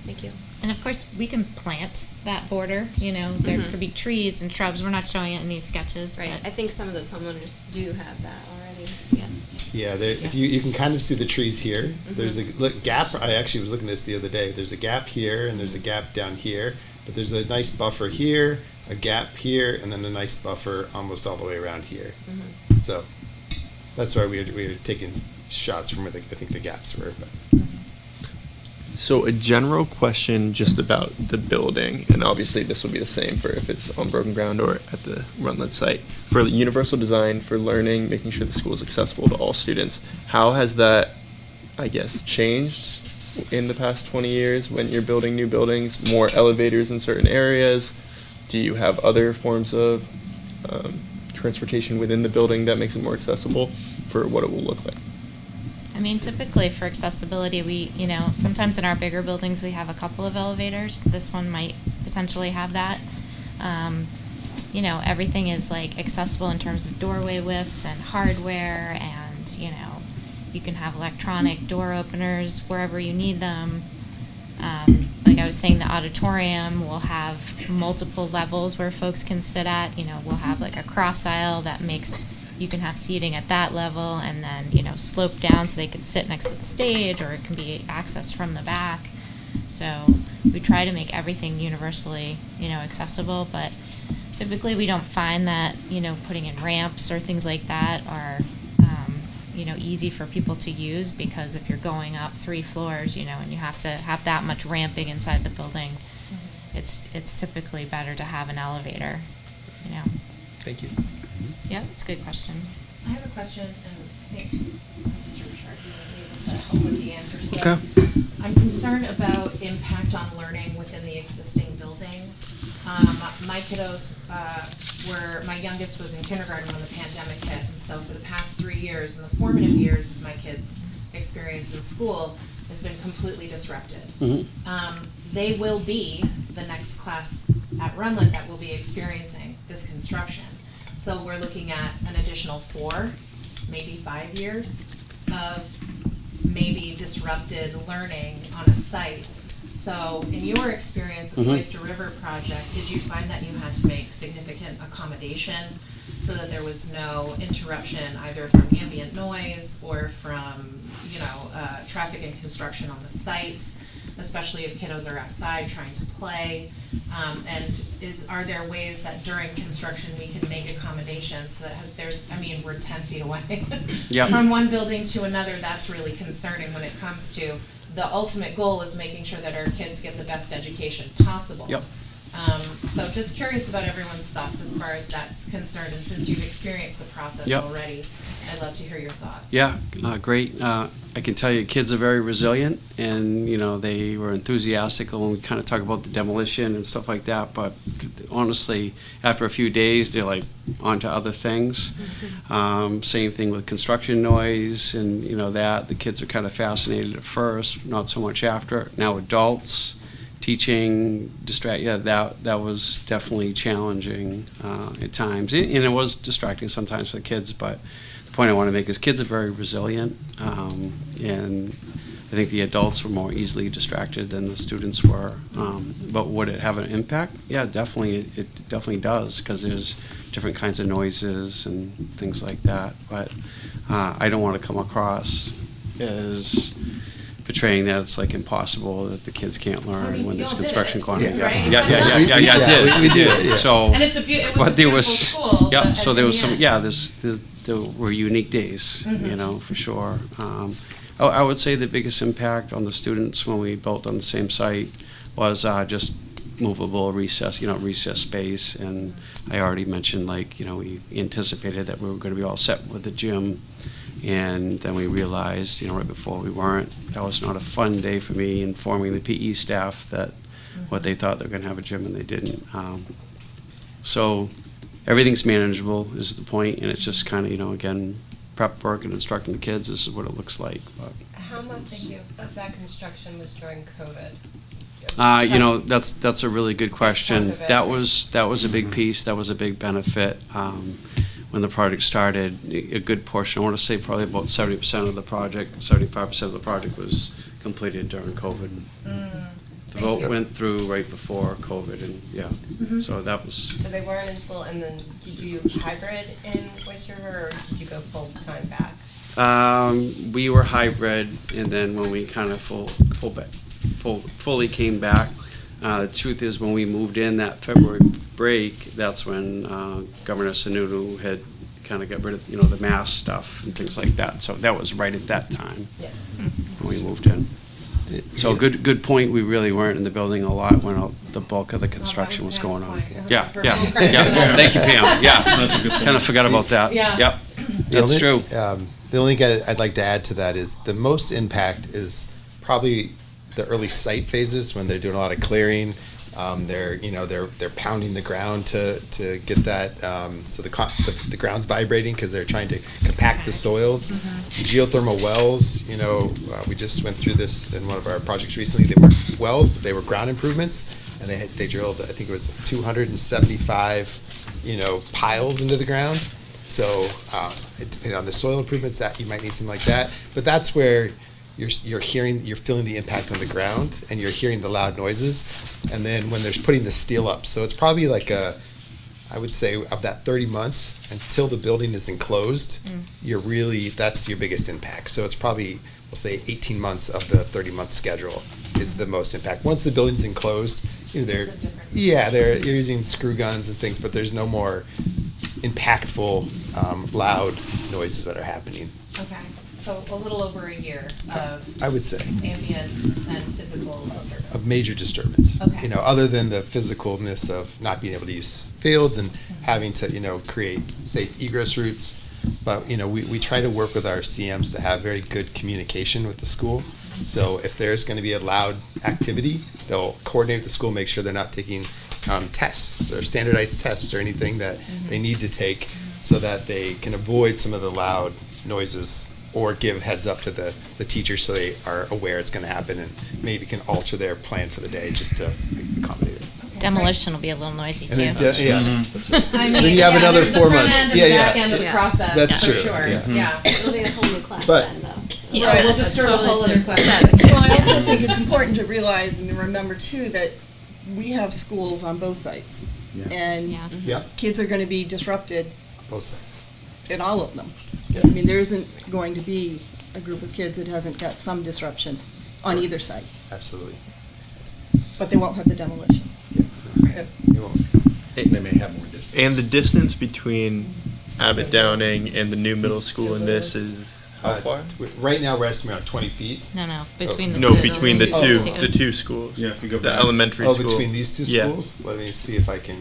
thank you. And of course, we can plant that border, you know, there Mhm. could be trees and shrubs, we're not showing it in these sketches, Right, but. I think some of those homeowners do have that already, yeah. Yeah, there, if you can kind of see the trees here. There's a Mhm. gap. I actually was looking at this the other day. There's a gap here, and there's a gap down here. But there's a nice buffer here, a gap here, and then a nice buffer almost all the way around here. Mhm. So that's why we were taking shots from where I think the gaps were. But. So a general question just about the building, and obviously this will be the same for if it's on broken ground or at the Runlet site. For the universal design, for learning, making sure the school is accessible to all students, how has that, I guess, changed in the past 20 years when you're building new buildings? More elevators in certain areas? Do you have other forms of transportation within the building that makes it more accessible for what it will look like? I mean, typically for accessibility, we, you know, sometimes in our bigger buildings, we have a couple of elevators. This one might potentially have that. You know, everything is like accessible in terms of doorway widths and hardware, and, you know, you can have electronic door openers wherever you need them. Like I was saying, the auditorium will have multiple levels where folks can sit at. You know, we'll have like a cross aisle that makes, you can have seating at that level, and then, you know, slope down so they could sit next to the stage, or it can be accessed from the back. So we try to make everything universally, you know, accessible, but typically we don't find that, you know, putting in ramps or things like that are, you know, easy for people to use, because if you're going up 3 floors, you know, and you have to have that much ramping inside the building, it's typically better to have an elevator, you know. Thank you. Yeah, that's a good question. I have a question, and I think Mr. Richard, you might be able to help with the answer to this. Okay. I'm concerned about impact on learning within the existing building. My kiddos my youngest was in kindergarten when the pandemic hit, and so for the past 3 years, and the formative years of my kids' experience in school has been completely disrupted. They will be the next class at Runlet that will be experiencing this construction. So we're looking at an additional 4, maybe 5 years of maybe disrupted learning on a site. So in your experience with the Oyster River project, did you find that you had to make significant accommodation so that there was no interruption either from ambient noise or from, you know, traffic and construction on the site, especially if kiddos are outside trying to play? And are there ways that during construction we can make accommodations so that there's, I mean, we're 10 feet away Yep. from one building to another. That's really concerning when it comes to the ultimate goal is making sure that our kids get the best education possible. Yep. So just curious about everyone's thoughts as far as that's concerned, and since you've experienced the process Yep. already, I'd love to hear your thoughts. Yeah, great. I can tell you kids are very resilient, and, you know, they were enthusiastic when we kind of talk about the demolition and stuff like that, but honestly, after a few days, they're like on to other things. Same thing with construction noise and, you know, that. The kids are kind of fascinated at first, not so much after. Now adults, teaching, that was definitely challenging at times. And it was distracting sometimes for the kids, but the point I want to make is kids are very resilient, and I think the adults were more easily distracted than the students were. But would it have an impact? Yeah, definitely. It definitely does, because there's different kinds of noises and things like that. But I don't want to come across as portraying that it's like impossible, that the kids can't learn when you there's all did construction it, going on. right? Yeah, we did. did. Yeah. So, And it was but a there beautiful was, school. yep. but So at there the was some, end- yeah. There were unique days, you know, for sure. I would say the biggest impact on the students when we built on the same site was just movable recess space. And I already mentioned, like, you know, we anticipated that we were going to be all set with the gym, and then we realized, you know, right before we weren't. That was not a fun day for me, informing the PE staff that what they thought they were going to have a gym and they didn't. So everything's manageable is the point, and it's just kind of, you know, again, prep work and instructing the kids. This is what it looks like. But, How much of that construction was during COVID? you know, that's a really good question. Chunk of it, That right? was a big piece. That was a big benefit. When the project started, a good portion, I want to say probably about 70% of the project, 75% of the project was completed during COVID. The vote went through right before COVID, and yeah, so that was. So they weren't in school, and then did you hybrid in Oyster River, or did you go full-time back? We were hybrid, and then when we kind of fully came back, the truth is, when we moved in that February break, that's when Governor Sununu had kind of got rid of, the mask stuff and things like that. So that was right at that time when we moved in. So good point. We really weren't in the building a lot when the bulk of the construction was going on. Yeah. Thank you, Pam. Yeah, kind of forgot about that. Yeah. Yep, that's true. The only thing I'd like to add to that is the most impact is probably the early site phases when they're doing a lot of clearing. They're pounding the ground to get that so the ground's vibrating because they're trying to compact the soils. Geothermal wells, we just went through this in one of our projects recently. They weren't wells, but they were ground improvements, and they drilled, I think it was 275 piles into the ground. So depending on the soil improvements, that you might need something like that. But that's where you're feeling the impact on the ground, and you're hearing the loud noises. And then when they're putting the steel up, so it's probably like I would say of that 30 months until the building is enclosed, that's your biggest impact. So it's probably, we'll say 18 months of the 30-month schedule is the most impact. Once the building's enclosed, they're using screw guns and things, but there's no more impactful, loud noises that are happening. Okay, so a little over a year of I would say ambient and physical disturbance. of major disturbance. Okay. Other than the physicalness of not being able to use fields and having to, create safe egress routes. But, we try to work with our CMs to have very good communication with the school. So if there's going to be a loud activity, they'll coordinate with the school, make sure they're not taking tests or standardized tests or anything that they need to take so that they can avoid some of the loud noises or give heads up to the teachers so they are aware it's going to happen and maybe can alter their plan for the day just to accommodate it. Demolition will be a little noisy too. And then, that's right. I mean, Then you have another there's the 4 front months. end and the back end of the process, That's for true. sure. Yeah. It'll be a whole new class But- then, though. Right, we'll disturb a whole other question. Well, I also think it's important to realize and remember too that we have schools on both sites. Yeah. And Yeah. Yep. kids are gonna be disrupted Both sides. in all of them. Yeah. I mean, there isn't going to be a group of kids that hasn't got some disruption on either side, Absolutely. but they won't have the demolition. Yep. They won't. They may have more distance. And the distance between Abbott Downing and the new middle school in this is how far? Right now, we're estimating around 20 feet. No, between the No, two. between the Oh. two schools. Yeah, if you go The back. elementary school. Between these two Yeah. schools? Let me see if I can.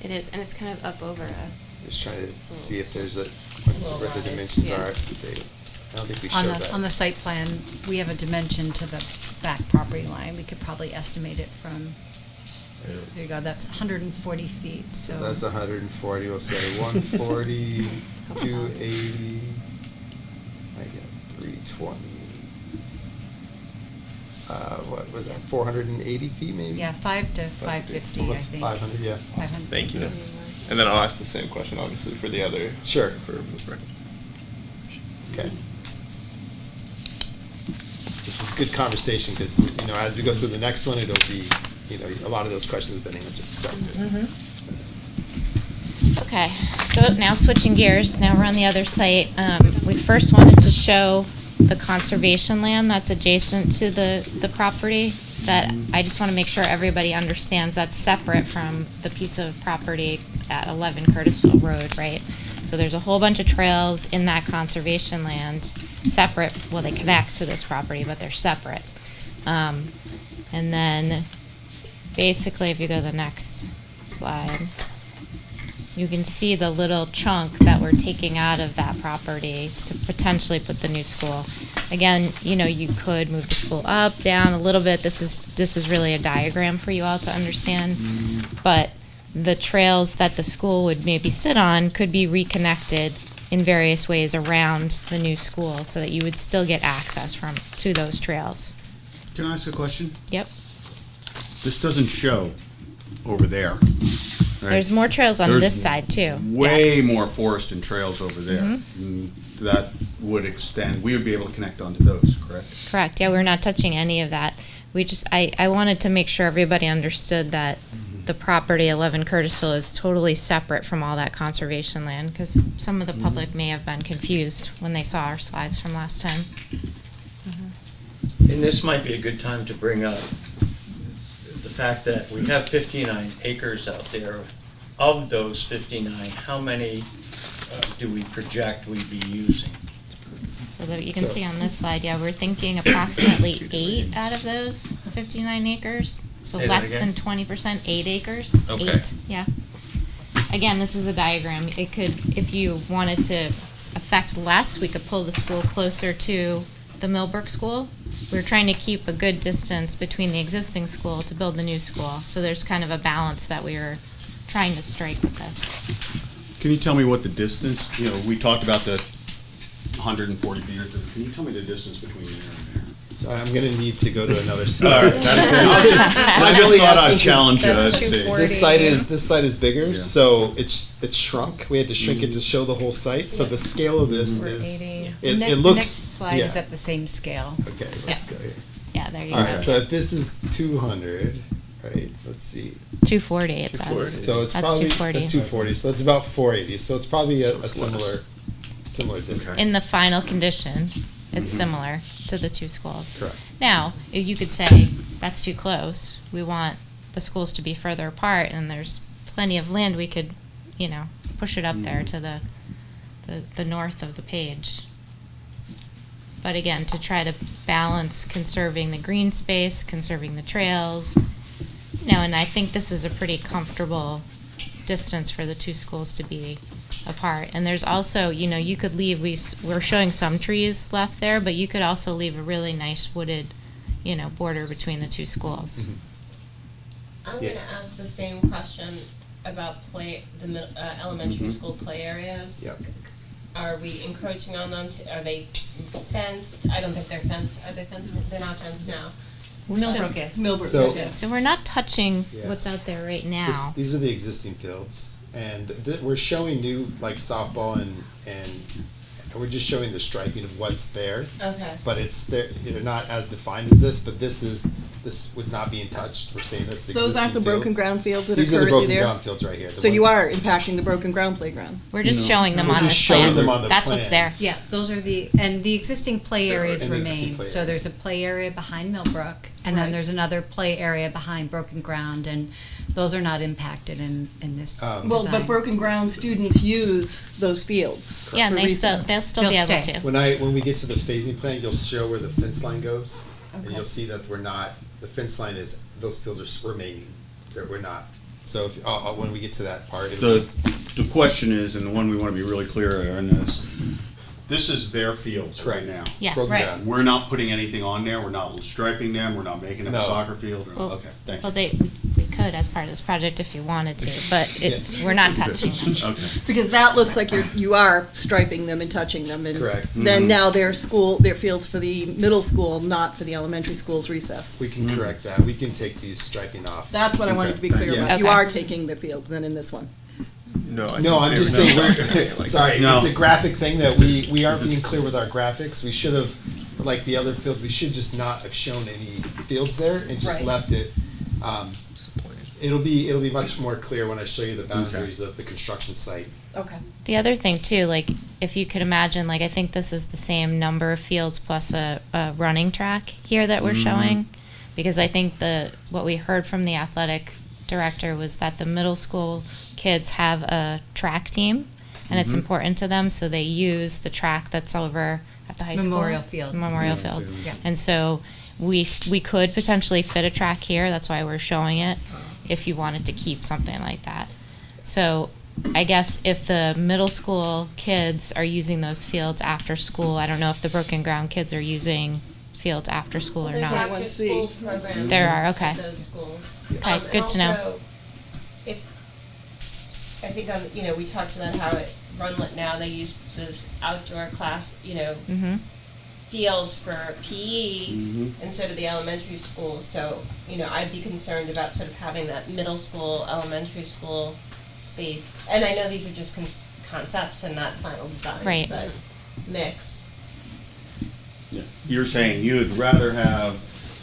It is, and it's kind of up over Just trying to It's a see if little there's what the dimensions Yeah. are. I don't think we On showed the, that. on the site plan, we have a dimension to the back property line. We could probably estimate it from, There it is. there you go, that's 140 feet, so. So that's 140, we'll say 140, 280, I get 320. What was that, 480 feet maybe? Yeah, 5 to 550, I Almost think. 500, yeah. 500. Thank you. And then I'll ask the same question, obviously, for the other. Sure. For Ms. Brecken. Okay. This was a good conversation because, as we go through the next one, it'll be, a lot of those questions have been answered. So. Okay, so now switching gears, now we're on the other site. We first wanted to show the conservation land that's adjacent to the property, that I just want to make sure everybody understands that's separate from the piece of property at 11 Curtisville Road, right? So there's a whole bunch of trails in that conservation land, separate, well, they connect to this property, but they're separate. And then, basically, if you go to the next slide, you can see the little chunk that we're taking out of that property to potentially put the new school. Again, you could move the school up, down a little bit. This is really a diagram for you all to understand. But the trails that the school would maybe sit on could be reconnected in various ways around the new school so that you would still get access to those trails. Can I ask a question? Yep. This doesn't show over there. Right? There's more trails on There's this side too. Way Yes. more forest and trails over there. Mm, that would extend, we would be able to connect onto those, correct? Correct, yeah, we're not touching any of that. We just, I wanted to make sure everybody understood that the property 11 Curtisville is totally separate from all that conservation land, because some of the public may have been confused when they saw our slides from last time. And this might be a good time to bring up the fact that we have 59 acres out there. Of those 59, how many do we project we'd be using? So that you can see on this slide, yeah, we're thinking approximately 8 out of those 59 acres. So Say that less again? than 20%, 8 acres. Okay. 8, yeah. Again, this is a diagram. It could, if you wanted to affect less, we could pull the school closer to the Millbrook School. We're trying to keep a good distance between the existing school to build the new school. So there's kind of a balance that we were trying to strike with this. Can you tell me what the distance, you know, we talked about the 140 feet, or can you tell me the distance between there and there? So I'm gonna need to go to another All slide. right, I just thought I'd challenge you, That's let's see. 240. This site is bigger, Yeah. so it's shrunk. We had to shrink it to show the whole site. So the scale of this We're is 80. it The looks next slide is yeah. at the same scale. Okay, let's go here. Yeah, there you All go. right, so if this is 200, right? Let's see. 240, it says. So it's That's probably 240. 240. So it's about 480. So it's probably a similar distance. In the final condition, it's similar to the two schools. Correct. Now, you could say, that's too close, we want the schools to be further apart, and there's plenty of land, we could, you know, push it up there to the north of the page. But again, to try to balance conserving the green space, conserving the trails, you know, and I think this is a pretty comfortable distance for the two schools to be apart. And there's also, you know, you could leave, we're showing some trees left there, but you could also leave a really nice wooded, you know, border between the two schools. I'm Yeah. gonna ask the same question about elementary school play areas. Yep. Are we encroaching on them? Are they fenced? I don't think they're fenced. Are they fenced? They're not fenced now. Millbrook is. Millbrook, So- okay. So we're not touching Yeah. what's out there right now. These are the existing fields, and we're showing new like softball and we're just showing the striping of what's there. Okay. But they're not as defined as this. But this was not being touched. We're saying that's the Those aren't the existing broken fields. ground fields that are These are the currently broken there? ground fields right here. The So you one- are impacting the broken ground playground? We're just showing them We're on just this showing plan. them on the That's what's plan. there. Yeah, those are and the existing play areas And the existing remain. play So area. there's a play area behind Millbrook, and then Right. there's another play area behind Broken Ground, and those are not impacted in this design. Well, but broken ground students use those fields. Yeah, and for recess. they'll still be They'll able stay. to. When we get to the phasing plan, you'll show where the fence line goes, and Okay. you'll see that the fence line is, those fields are remaining. We're not. So if, when we get to that part, The question is, and the one we want to be really clear on is, this is their fields right Correct. now. Yes. broken Right. ground. We're not putting anything on there, we're not striping them, we're not making them a No. soccer field, or, Well- okay, thank Well, you. we could as part of this project if you wanted to, but we're not touching them. Okay. Because that looks like you are striping them and touching them, and Correct. then now their fields for the middle school, not for the elementary school's recess. We can correct that. We can take these striping off. That's what I wanted to be clear Yeah. about. You Okay. are taking the fields then in this one. No, I'm just saying, sorry, No. it's a graphic thing that we aren't being clear with our graphics. We should have, like the other fields, we should just not have shown any fields there and just Right. left it. It'll be much more clear when I show you the boundaries of the construction site. Okay. The other thing too, like if you could imagine, like I think this is the same number of fields plus a running track here that we're showing, because I think what we heard from the athletic director was that the middle school kids have a track team, and it's important to them, so they use the track that's over at the high school. Memorial Field. Memorial Field. Yeah. And so we could potentially fit a track here. That's why we're showing it, if you wanted to keep something like that. So I guess if the middle school kids are using those fields after school, I don't know if the broken ground kids are using fields after school or There's not. after-school programs. There are, okay. At those schools. Okay, And good to know. also, I think, we talked about how at Runlet now, they use those outdoor class, Mm-hmm. fields for PE, and so do the elementary schools. So, I'd be concerned about sort of having that middle school, elementary school space. And I know these are just concepts and not final designs. Right. But mix. Yeah. You're saying you would rather have,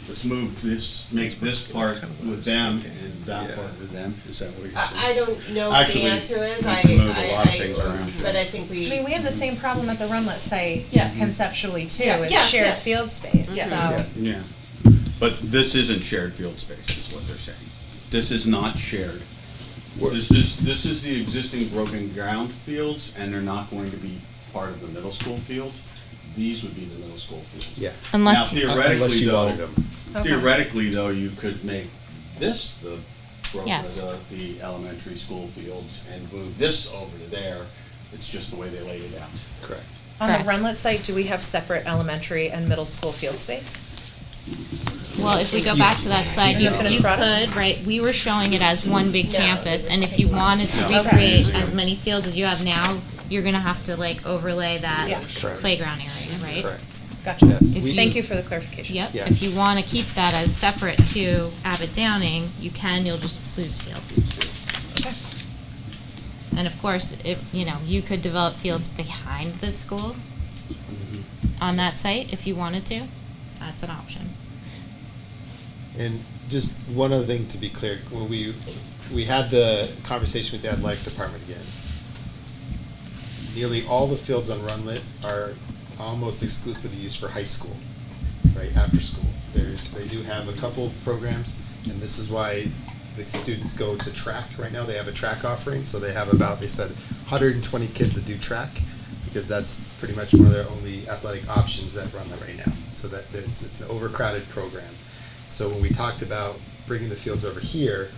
let's move this, make this part with them and that part with them? Is that what you're saying? I don't know what Actually, the answer is. we I can move a lot of things around. but I think I mean, we have the same problem at the Runlet site Yeah. conceptually too, Yeah. it's Yes, shared yes. field space, Yeah. so. Yeah. But this isn't shared field space, is what they're saying. This is not shared. This is the existing broken ground fields, and they're not going to be part of the middle school fields. These would be the middle school fields. Yeah. Unless, Now Unless theoretically you though, wanted them. theoretically though, you could make this the Yes. the elementary school fields and move this over to there. It's just the way they laid it out. Correct. On the Correct. Runlet site, do we have separate elementary and middle school field space? well, if we go back to that slide, you Finished could, product? right, we were showing it as one big No. campus, and if you wanted to Okay. recreate as many fields as you have now, you're gonna have to like overlay that Yeah. playground area, right? Correct. Gotcha. Yes. If we- Thank you for the clarification. Yep, Yeah. if you wanna keep that as separate to Abbott Downing, you can, you'll just lose fields. Okay. And of course, if, you know, you could develop fields behind the school on that site if you wanted to, that's an option. And just one other thing to be clear, when we had the conversation with the athletic department again, nearly all the fields on Runlet are almost exclusively used for high school, right, after school. They do have a couple programs, and this is why the students go to track right now. They have a track offering, so they have about, they said, 120 kids that do track, because that's pretty much one of their only athletic options at Runlet right now. So that it's an overcrowded program. So when we talked about bringing the fields over here,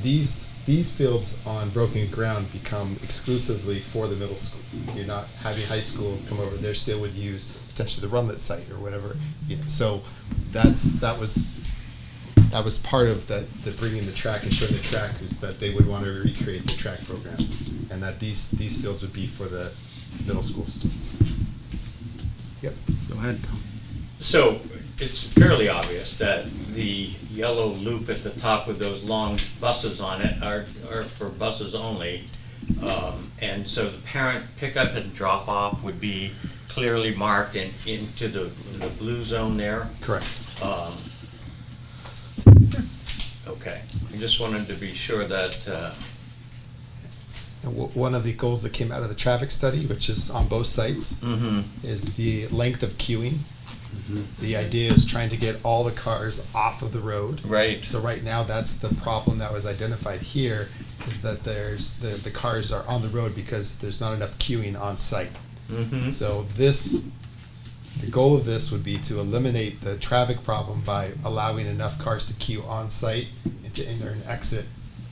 these fields on broken ground become exclusively for the middle school. You're not having high school come over; they still would use potentially the Runlet site or whatever. You know, so that was part of the bringing the track and showing the track is that they would want to recreate the track program, and that these fields would be for the middle school students. Yep. Go ahead. So it's fairly obvious that the yellow loop at the top with those long buses on it are for buses only. And so the parent pickup and drop off would be clearly marked into the blue zone there. Correct. Okay, I just wanted to be sure that, And one of the goals that came out of the traffic study, which is on both sites, is the length of queuing. The idea is trying to get all the cars off of the road. right, So right now, that's the problem that was identified here, is that there's, the cars are on the road because there's not enough queuing on site. So the goal of this would be to eliminate the traffic problem by allowing enough cars to queue on site and to enter and exit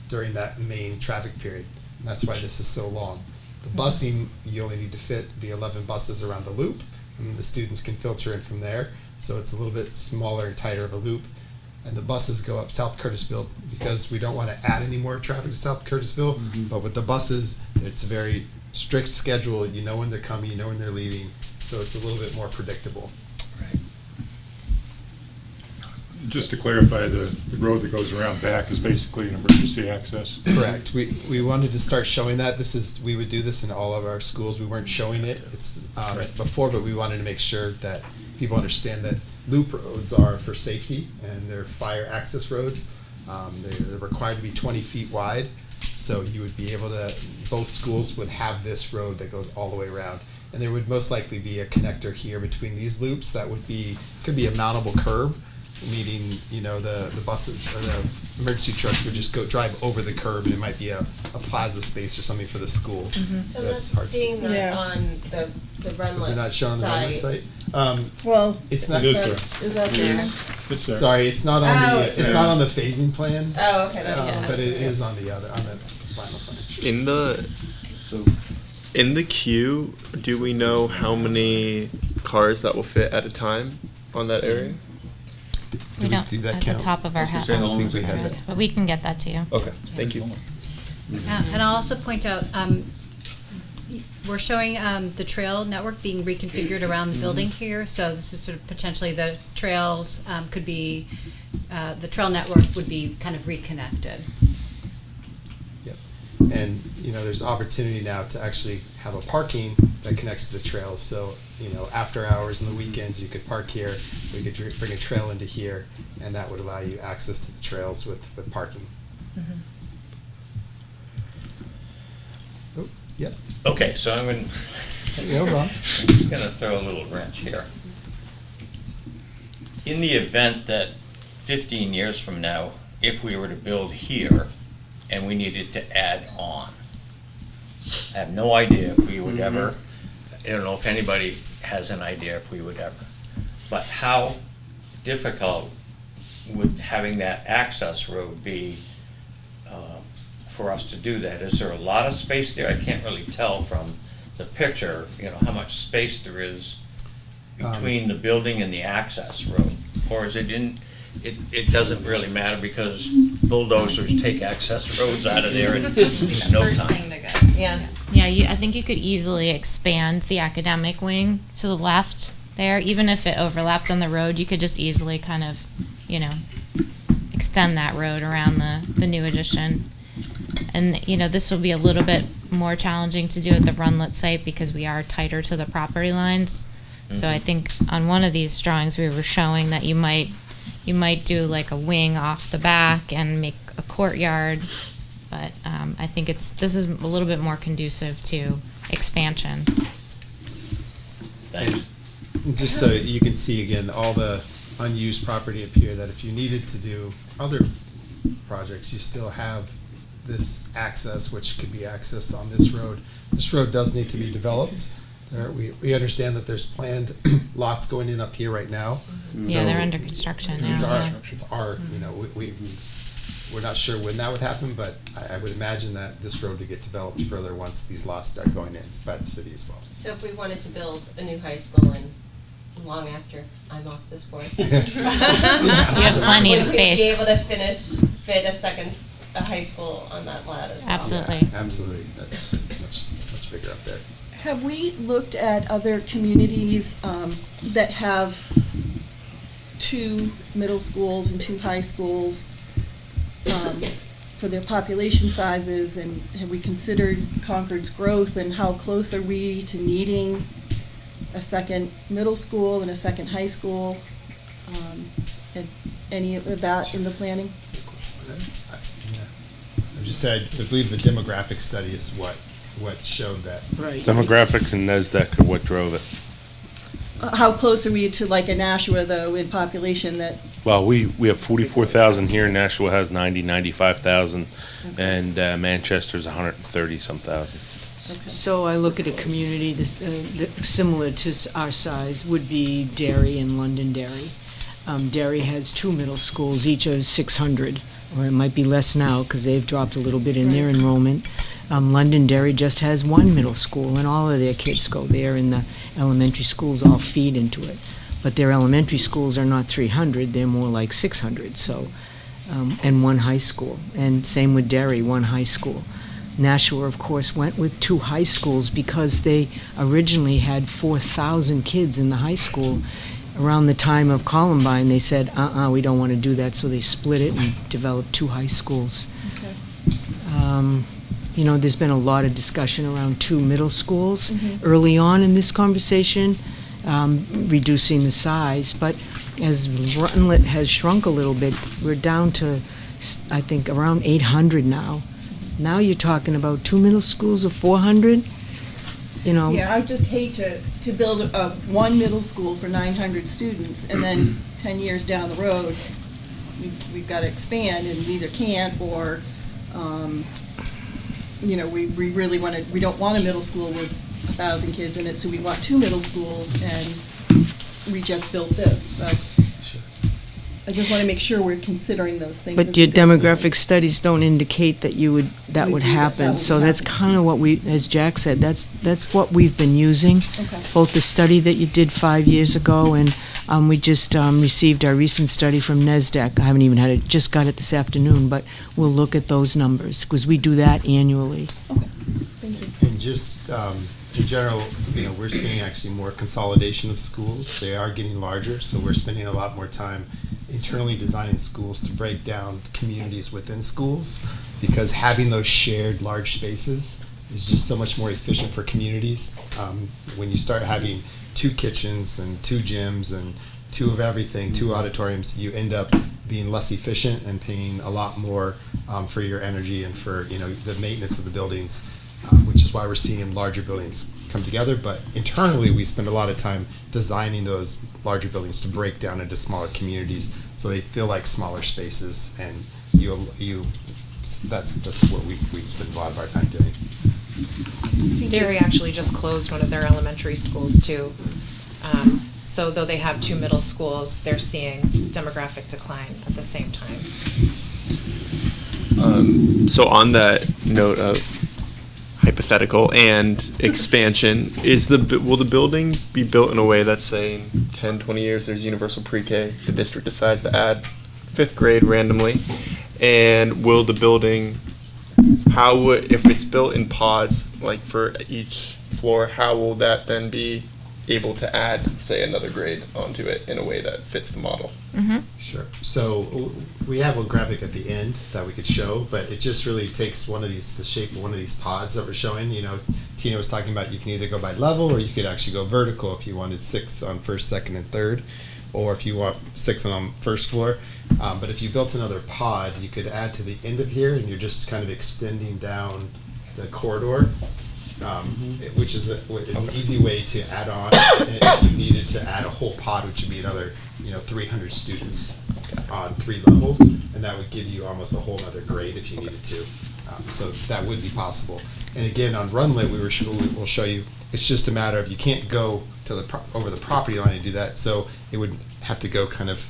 during that main traffic period. And that's why this is so long. The busing, you only need to fit the 11 buses around the loop, and the students can filter in from there. So it's a little bit smaller and tighter of a loop. And the buses go up South Curtisville because we don't want to add any more traffic to South Curtisville. But with the buses, it's a very strict schedule. You know when they're coming, you know when they're leaving. So it's a little bit more predictable. Just to clarify, the road that goes around back is basically an emergency access? Correct. We wanted to start showing that. We would do this in all of our schools. We weren't showing it before, but we wanted to make sure that people understand that loop roads are for safety and they're fire access roads. They're required to be 20 feet wide. So you would be able to, both schools would have this road that goes all the way around. And there would most likely be a connector here between these loops that could be a mountable curb, meaning, the buses or the emergency trucks would just drive over the curb, and it might be a plaza space or something for the school. So I'm not That's hard to seeing that Yeah. on the Runlet Is it not shown on the Runlet site? Well, It's not. It is there. is that there? It's there. Sorry, it's not on Oh, it's not on the phasing plan, Oh, okay, that's but it is on the final plan. In the queue, do we know how many cars that will fit at a time on that area? We don't do that at the count? top of our head, I don't think we had that. but we can get that to you. Okay, thank you. And I'll also point out, we're showing the trail network being reconfigured around the building here. So this is sort of potentially the trails could be, the trail network would be kind of reconnected. Yep. And, there's opportunity now to actually have a parking that connects to the trails. So, after hours and the weekends, you could park here, we could bring a trail into here, and that would allow you access to the trails with parking. Oh, yep. Okay, so I'm just gonna throw a little wrench here. In the event that 15 years from now, if we were to build here and we needed to add on, I have no idea if we would ever, I don't know if anybody has an idea if we would ever, but how difficult would having that access road be for us to do that? Is there a lot of space there? I can't really tell from the picture, how much space there is between the building and the access road. Or is it it doesn't really matter because bulldozers take access roads out of there in no time. Yeah. Yeah, I think you could easily expand the academic wing to the left there. Even if it overlapped on the road, you could just easily kind of, extend that road around the new addition. And, this will be a little bit more challenging to do at the Runlet site because we are tighter to the property lines. So I think on one of these drawings, we were showing that you might do like a wing off the back and make a courtyard. But I think this is a little bit more conducive to expansion. Thanks. And just so you can see again, all the unused property up here, that if you needed to do other projects, you still have this access, which could be accessed on this road. This road does need to be developed. We understand that there's planned lots going in up here right now. Yeah, they're under construction now. It's our, we're not sure when that would happen, but I would imagine that this road would get developed further once these lots start going in by the city as well. So if we wanted to build a new high school and long after I'm off this board. You have plenty of space. We'd be able to fit a high school on that lot as well. Absolutely. Yeah, absolutely. That's much bigger up there. Have we looked at other communities that have 2 middle schools and 2 high schools for their population sizes? And have we considered Concord's growth and how close are we to needing a second middle school and a second high school? And any of that in the planning? I just said, I believe the demographic study is what showed that. Right. Demographics and NASDAQ are what drove it. How close are we to like a Nashua though in population that? Well, we have 44,000 here, Nashua has 95,000, and Manchester's 130-some thousand. So I look at a community similar to our size would be Derry and Londonderry. Derry has 2 middle schools, each of 600, or it might be less now because they've dropped a little bit in their enrollment. Londonderry just has 1 middle school, and all of their kids go there, and the elementary schools all feed into it. But their elementary schools are not 300, they're more like 600, so, and 1 high school. And same with Derry, 1 high school. Nashua, of course, went with 2 high schools because they originally had 4,000 kids in the high school. Around the time of Columbine, they said, we don't want to do that, so they split it and developed 2 high schools. Okay. There's been a lot of discussion around 2 middle schools early on in this conversation, reducing the size. But as Runlet has shrunk a little bit, we're down to, I think, around 800 now. Now you're talking about 2 middle schools of 400, Yeah, I just hate to build 1 middle school for 900 students, and then 10 years down the road, we've got to expand, and we either can't, or, we really want to, we don't want a middle school with 1,000 kids in it, so we want 2 middle schools, and we just built this, so. I just want to make sure we're considering those things. but as your we go. demographic studies don't indicate that that would happen. So that's kind of what as Jack said, that's what we've been using. Okay. Both the study that you did 5 years ago, and we just received our recent study from NASDAQ. I haven't even had it, just got it this afternoon, but we'll look at those numbers, because we do that annually. Okay, thank you. And just in general, we're seeing actually more consolidation of schools. They are getting larger, so we're spending a lot more time internally designing schools to break down communities within schools, because having those shared large spaces is just so much more efficient for communities. When you start having 2 kitchens and 2 gyms and 2 of everything, 2 auditoriums, you end up being less efficient and paying a lot more for your energy and for the maintenance of the buildings, which is why we're seeing larger buildings come together. But internally, we spend a lot of time designing those larger buildings to break down into smaller communities so they feel like smaller spaces, and that's what we spend a lot of our time doing. Derry actually just closed one of their elementary schools too. So though they have 2 middle schools, they're seeing demographic decline at the same time. So on that note of hypothetical and expansion, will the building be built in a way that's saying 10, 20 years there's universal pre-K, the district decides to add 5th grade randomly, and will the building, if it's built in pods, like for each floor, how will that then be able to add, say, another grade onto it in a way that fits the model? Sure. So we have a graphic at the end that we could show, but it just really takes the shape of one of these pods that we're showing. Tina was talking about you can either go by level or you could actually go vertical if you wanted 6 on first, second, and third, or if you want 6 on first floor. But if you built another pod, you could add to the end of here, and you're just kind of extending down the corridor, which is an easy way to add on. And if you needed to add a whole pod, which would be another 300 students on 3 levels, and that would give you almost a whole other grade if you needed to. So that would be possible. And again, on Runlit, we'll show you. It's just a matter of you can't go to over the property line and do that. So it would have to go kind of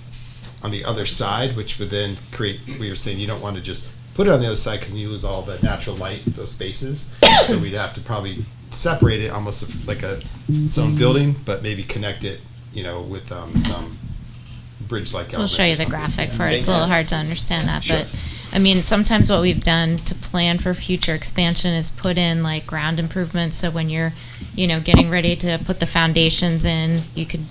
on the other side, which would then create. We were saying you don't want to just put it on the other side because you lose all the natural light, those spaces. So we'd have to probably separate it almost like its own building, but maybe connect it, with some bridge-like element. We'll show you the graphic for it. It's a little hard to understand that, Sure. but I mean, sometimes what we've done to plan for future expansion is put in like ground improvements. So when you're, getting ready to put the foundations in, you could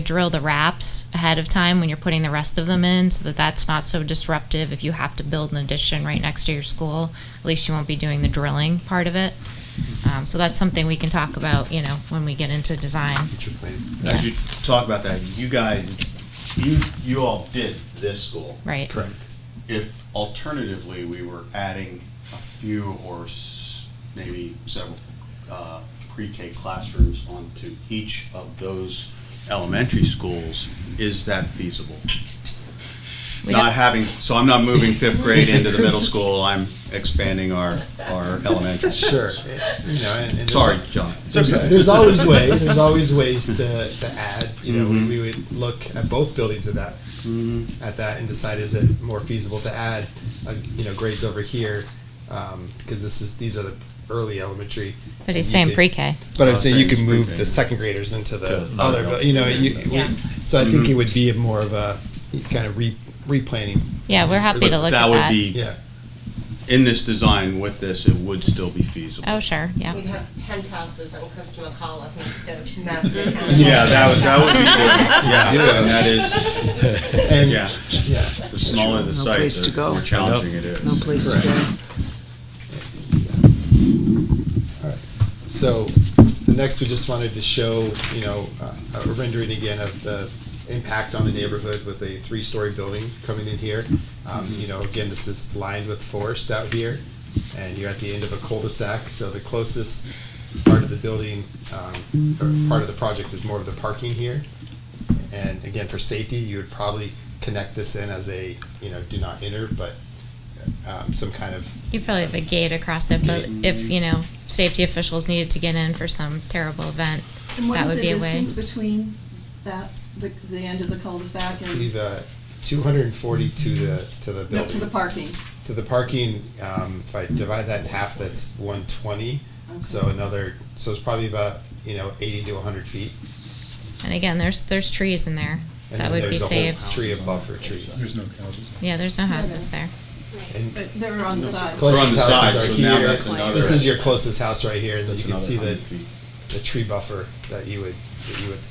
drill the wraps ahead of time when you're putting the rest of them in, so that that's not so disruptive. If you have to build an addition right next to your school, at least you won't be doing the drilling part of it. So that's something we can talk about, when we get into design. As you talk about that, you guys, you all did this school. Right. Correct. If alternatively we were adding a few or maybe several pre-K classrooms onto each of those elementary schools, is that feasible? So I'm not moving 5th grade into the middle school, I'm expanding our elementary. Sure. And Sorry, John. There's always ways. There's always ways to add. We would look at both buildings at that, and decide, is it more feasible to add, grades over here, because these are the early elementary. But he's saying pre-K. But I'm saying you can move the second graders into the other. So I think it would be more of a kind of replanning. Yeah, we're happy to look at that. That would be, in this design with this, it would still be feasible. Oh, sure, yeah. We'd have penthouses on Krista McAuliffe next to Master Town. Yeah, that would be good. Yeah, and that is, And yeah, the smaller the No site, place to the go. more challenging it is. No place to go. All right. So the next, we just wanted to show, a rendering again of the impact on the neighborhood with a 3-story building coming in here. Again, this is lined with forest out here, and you're at the end of a cul-de-sac. So the closest part of the building, or part of the project, is more of the parking here. And again, for safety, you would probably connect this in as a, do not enter, but some kind of. You probably have a gate across it, but if, safety officials needed to get in for some terrible event, that would be a way. And what is the distance between the end of the cul-de-sac and? We've 240 to the building. No, to the parking. To the parking, if I divide that in half, that's 120. Okay. So it's probably about 80 to 100 feet. And again, there's trees in there And that then would be there's a saved. whole tree of buffer trees. There's no houses. Yeah, there's no houses there. And But they're on the side. We're on closest the houses side, are so now here. that's another. This is your closest house right here, and then That's you can see another the 100 feet. the tree buffer that you would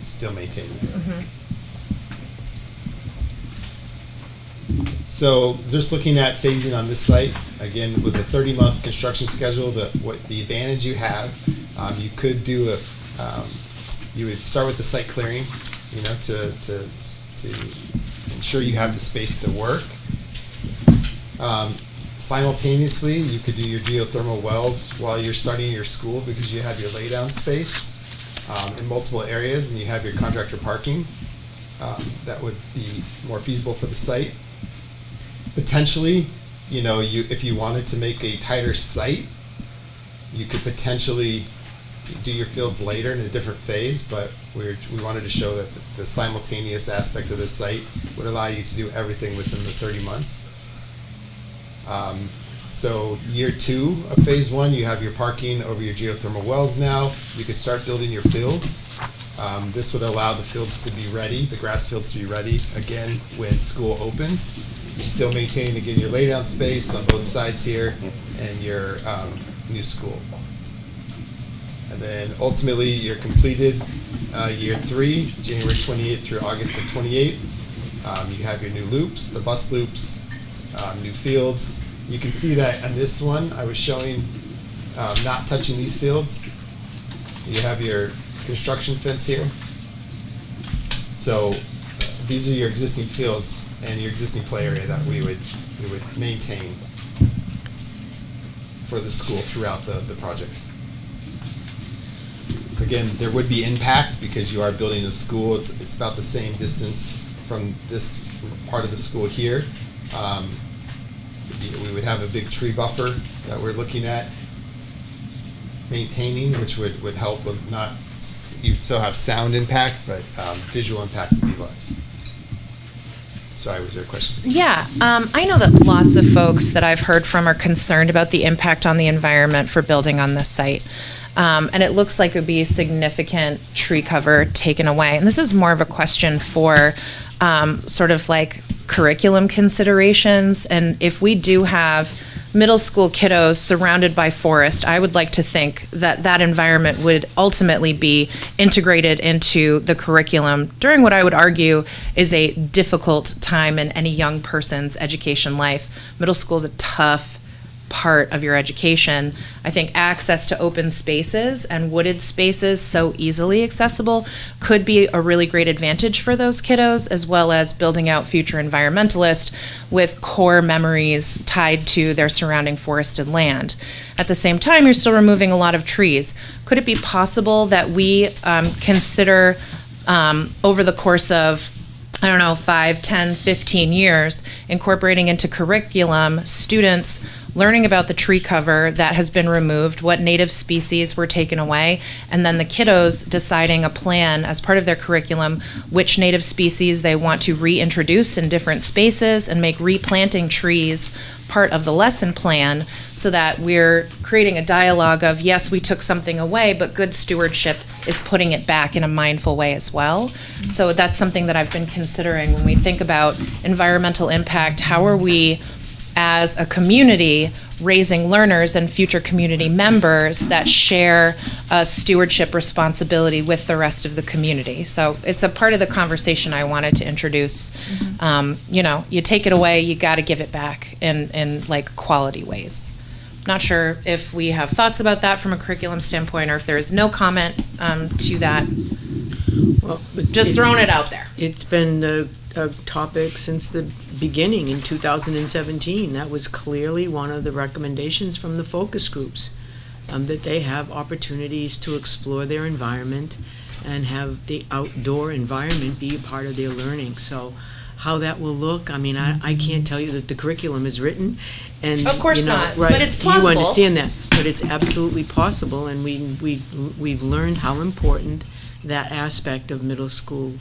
still maintain. So just looking at phasing on this site, again, with a 30-month construction schedule, the advantage you have, you could do you would start with the site clearing, to ensure you have the space to work. Simultaneously, you could do your geothermal wells while you're starting your school because you have your laydown space in multiple areas and you have your contractor parking. That would be more feasible for the site. Potentially, if you wanted to make a tighter site, you could potentially do your fields later in a different phase, but we wanted to show that the simultaneous aspect of the site would allow you to do everything within the 30 months. So year 2 of phase 1, you have your parking over your geothermal wells now. You could start building your fields. This would allow the fields to be ready, the grass fields to be ready again when school opens. You still maintain, again, your laydown space on both sides here and your new school. And then ultimately you're completed year 3, January 28th through August of 28. You have your new loops, the bus loops, new fields. You can see that on this one, I was showing not touching these fields. You have your construction fence here. So these are your existing fields and your existing play area that we would maintain for the school throughout the project. Again, there would be impact because you are building a school. It's about the same distance from this part of the school here. We would have a big tree buffer that we're looking at maintaining, which would help with not, you still have sound impact, but visual impact would be less. Sorry, was there a question? Yeah, I know that lots of folks that I've heard from are concerned about the impact on the environment for building on this site. And it looks like it would be significant tree cover taken away. And this is more of a question for sort of like curriculum considerations. And if we do have middle school kiddos surrounded by forest, I would like to think that that environment would ultimately be integrated into the curriculum during what I would argue is a difficult time in any young person's education life. Middle school is a tough part of your education. I think access to open spaces and wooded spaces so easily accessible could be a really great advantage for those kiddos, as well as building out future environmentalists with core memories tied to their surrounding forested land. At the same time, you're still removing a lot of trees. Could it be possible that we consider over the course of 5, 10, 15 years, incorporating into curriculum students learning about the tree cover that has been removed, what native species were taken away, and then the kiddos deciding a plan as part of their curriculum which native species they want to reintroduce in different spaces and make replanting trees part of the lesson plan, so that we're creating a dialogue of, yes, we took something away, but good stewardship is putting it back in a mindful way as well. So that's something that I've been considering when we think about environmental impact. How are we, as a community, raising learners and future community members that share a stewardship responsibility with the rest of the community? So it's a part of the conversation I wanted to introduce. You take it away, you got to give it back in like quality ways. Not sure if we have thoughts about that from a curriculum standpoint, or if there is no comment to that. Well, Just throwing it out there. It's been a topic since the beginning in 2017. That was clearly one of the recommendations from the focus groups, that they have opportunities to explore their environment and have the outdoor environment be a part of their learning. So how that will look, I can't tell you that the curriculum is written, and Of course not, right, but it's plausible. You understand that, but it's absolutely possible, and we've learned how important that aspect of middle school,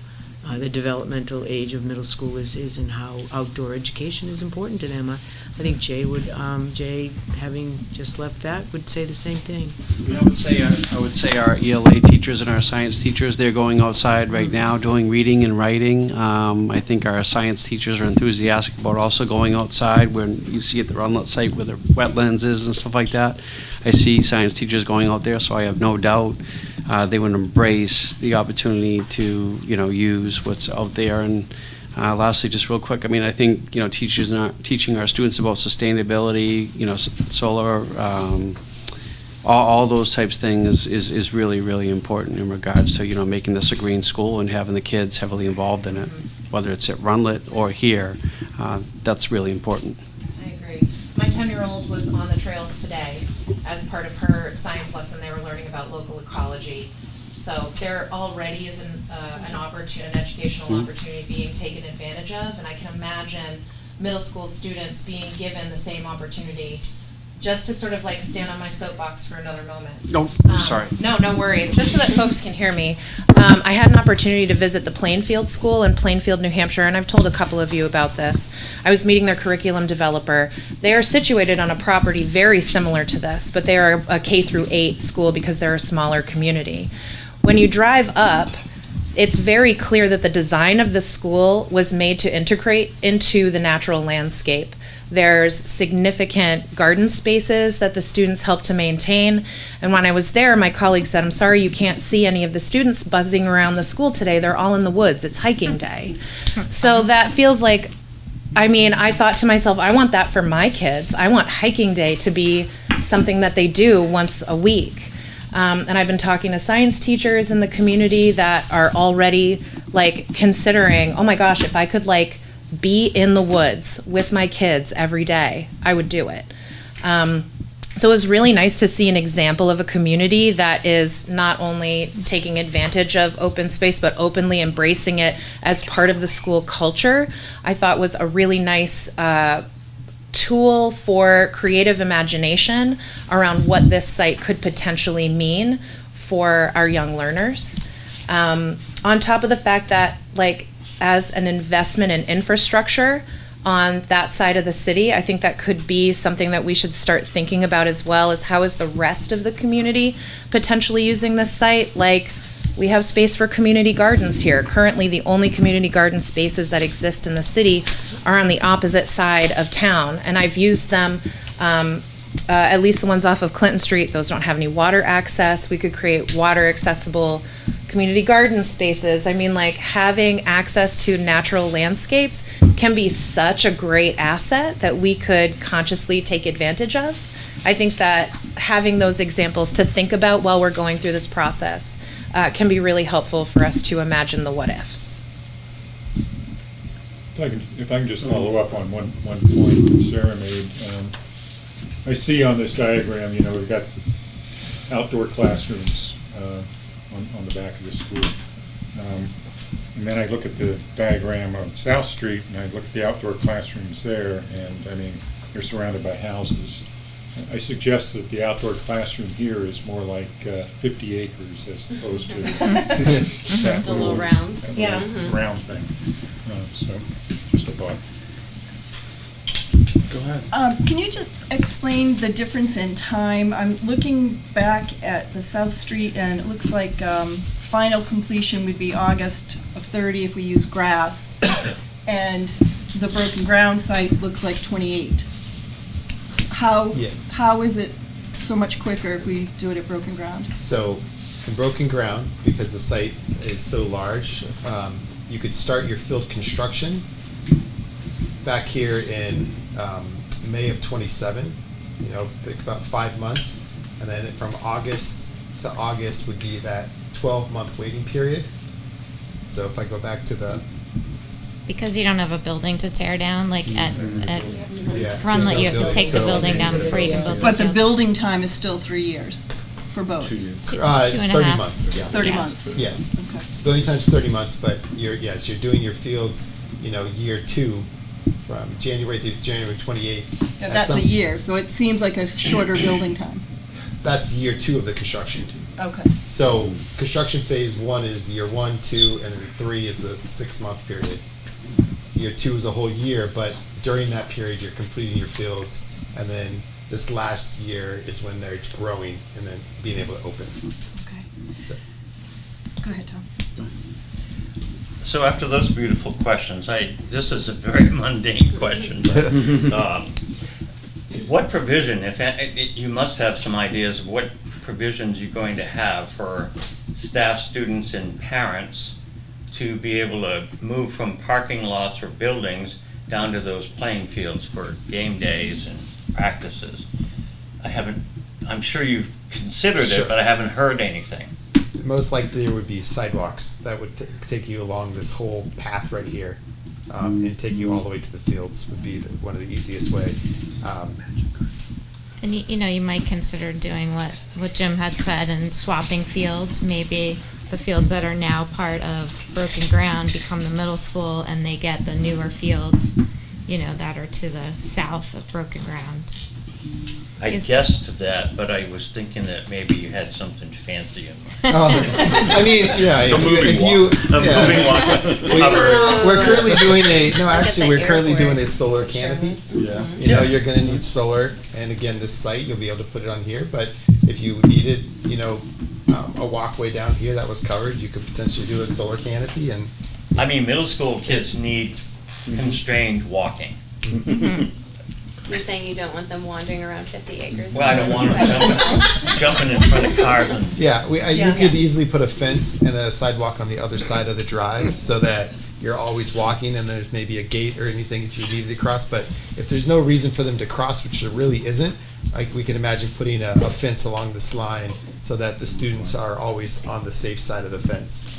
the developmental age of middle schoolers is, and how outdoor education is important to them. I think Jay having just left that, would say the same thing. I would say our ELA teachers and our science teachers, they're going outside right now doing reading and writing. I think our science teachers are enthusiastic about also going outside when you see at the Runlet site where the wetlands is and stuff like that. I see science teachers going out there, so I have no doubt they would embrace the opportunity to use what's out there. And Lastly, just real quick, I mean, I think, teachers and teaching our students about sustainability, solar, all those types of things is really, really important in regards to, making this a green school and having the kids heavily involved in it, whether it's at Runlet or here. That's really important. I agree. My 10-year-old was on the trails today as part of her science lesson. They were learning about local ecology. So there already is an educational opportunity being taken advantage of, and I can imagine middle school students being given the same opportunity. Just to sort of like stand on my soapbox for another moment. No, sorry. No worries. Just so that folks can hear me. I had an opportunity to visit the Plainfield School in Plainfield, New Hampshire, and I've told a couple of you about this. I was meeting their curriculum developer. They are situated on a property very similar to this, but they are a K through 8 school because they're a smaller community. When you drive up, it's very clear that the design of the school was made to integrate into the natural landscape. There's significant garden spaces that the students help to maintain. And when I was there, my colleague said, I'm sorry you can't see any of the students buzzing around the school today. They're all in the woods. It's hiking day. So that feels like, I thought to myself, I want that for my kids. I want hiking day to be something that they do once a week. And I've been talking to science teachers in the community that are already considering, oh my gosh, if I could be in the woods with my kids every day, I would do it. So it was really nice to see an example of a community that is not only taking advantage of open space, but openly embracing it as part of the school culture. I thought was a really nice tool for creative imagination around what this site could potentially mean for our young learners. On top of the fact that, as an investment in infrastructure on that side of the city, I think that could be something that we should start thinking about as well, is how is the rest of the community potentially using this site? We have space for community gardens here. Currently, the only community garden spaces that exist in the city are on the opposite side of town, and I've used them, at least the ones off of Clinton Street. Those don't have any water access. We could create water accessible community garden spaces. Having access to natural landscapes can be such a great asset that we could consciously take advantage of. I think that having those examples to think about while we're going through this process can be really helpful for us to imagine the what ifs. If I can just follow up on one point that Sarah made. I see on this diagram, we've got outdoor classrooms on the back of the school. And then I look at the diagram on South Street, and I look at the outdoor classrooms there, and they're surrounded by houses. I suggest that the outdoor classroom here is more like 50 acres as opposed to that The little rounds. that Yeah. little round thing. So, just a thought. Go ahead. Can you just explain the difference in time? I'm looking back at the South Street, and it looks like final completion would be August of 30 if we use grass, and the broken ground site looks like 28. How is it so much quicker if we do it at broken ground? So, in broken ground, because the site is so large, you could start your field construction back here in May of 27, take about 5 months, and then from August to August would be that 12-month waiting period. So if I go back to the Because you don't have a building to tear down, at Yeah, Runlet, you have to so take the building. building down before you can build the But the fields. building time is still 3 years for both? 2 years. Two 30 and a half. months. Yeah. 30 Yeah. months? Yes. Okay. Building time's 30 months, but you're doing your fields, year 2 from January through January 28th. Yeah, At that's some- a year, so it seems like a shorter building time. That's year 2 of the construction. Okay. So construction phase 1 is year 1, 2, and then 3 is the 6-month period. Year 2 is a whole year, but during that period, you're completing your fields, and then this last year is when they're growing and then being able to open. Okay. So, Go ahead, Tom. So after those beautiful questions, this is a very mundane question, but what provision, you must have some ideas of what provisions you're going to have for staff, students, and parents to be able to move from parking lots or buildings down to those playing fields for game days and practices. I'm sure you've considered Sure. it, but I haven't heard anything. Most likely there would be sidewalks that would take you along this whole path right here, and take you all the way to the fields would be one of the easiest way. And you might consider doing what Jim had said and swapping fields. Maybe the fields that are now part of Broken Ground become the middle school, and they get the newer fields, that are to the south of Broken Ground. I guessed that, but I was thinking that maybe you had something fancy in mind. I mean, yeah, A moving walk. We're currently doing we're the currently doing airport. a solar canopy. Yeah. You're gonna need solar, and again, this site, you'll be able to put it on here, but if you needed, a walkway down here that was covered, you could potentially do a solar canopy and. I mean, middle school kids need constrained walking. You're saying you don't want them wandering around 50 acres? Well, I don't want by them themselves? jumping in front of cars and. Yeah, you Yeah. could easily put a fence and a sidewalk on the other side of the drive so that you're always walking and there's maybe a gate or anything if you needed to cross. But if there's no reason for them to cross, which there really isn't, like we can imagine putting a fence along this line so that the students are always on the safe side of the fence.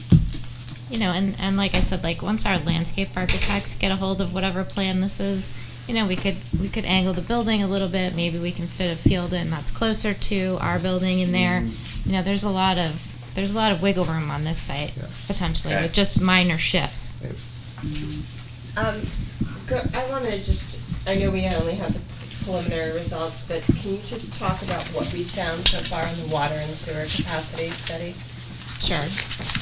And like I said, once our landscape architects get a hold of whatever plan this is, we could angle the building a little bit. Maybe we can fit a field in that's closer to our building in there. There's a lot of wiggle room on this site, Yeah. potentially, Okay. with just minor shifts. I want to I know we only have the preliminary results, but can you just talk about what we found so far in the water and sewer capacity study? Sure.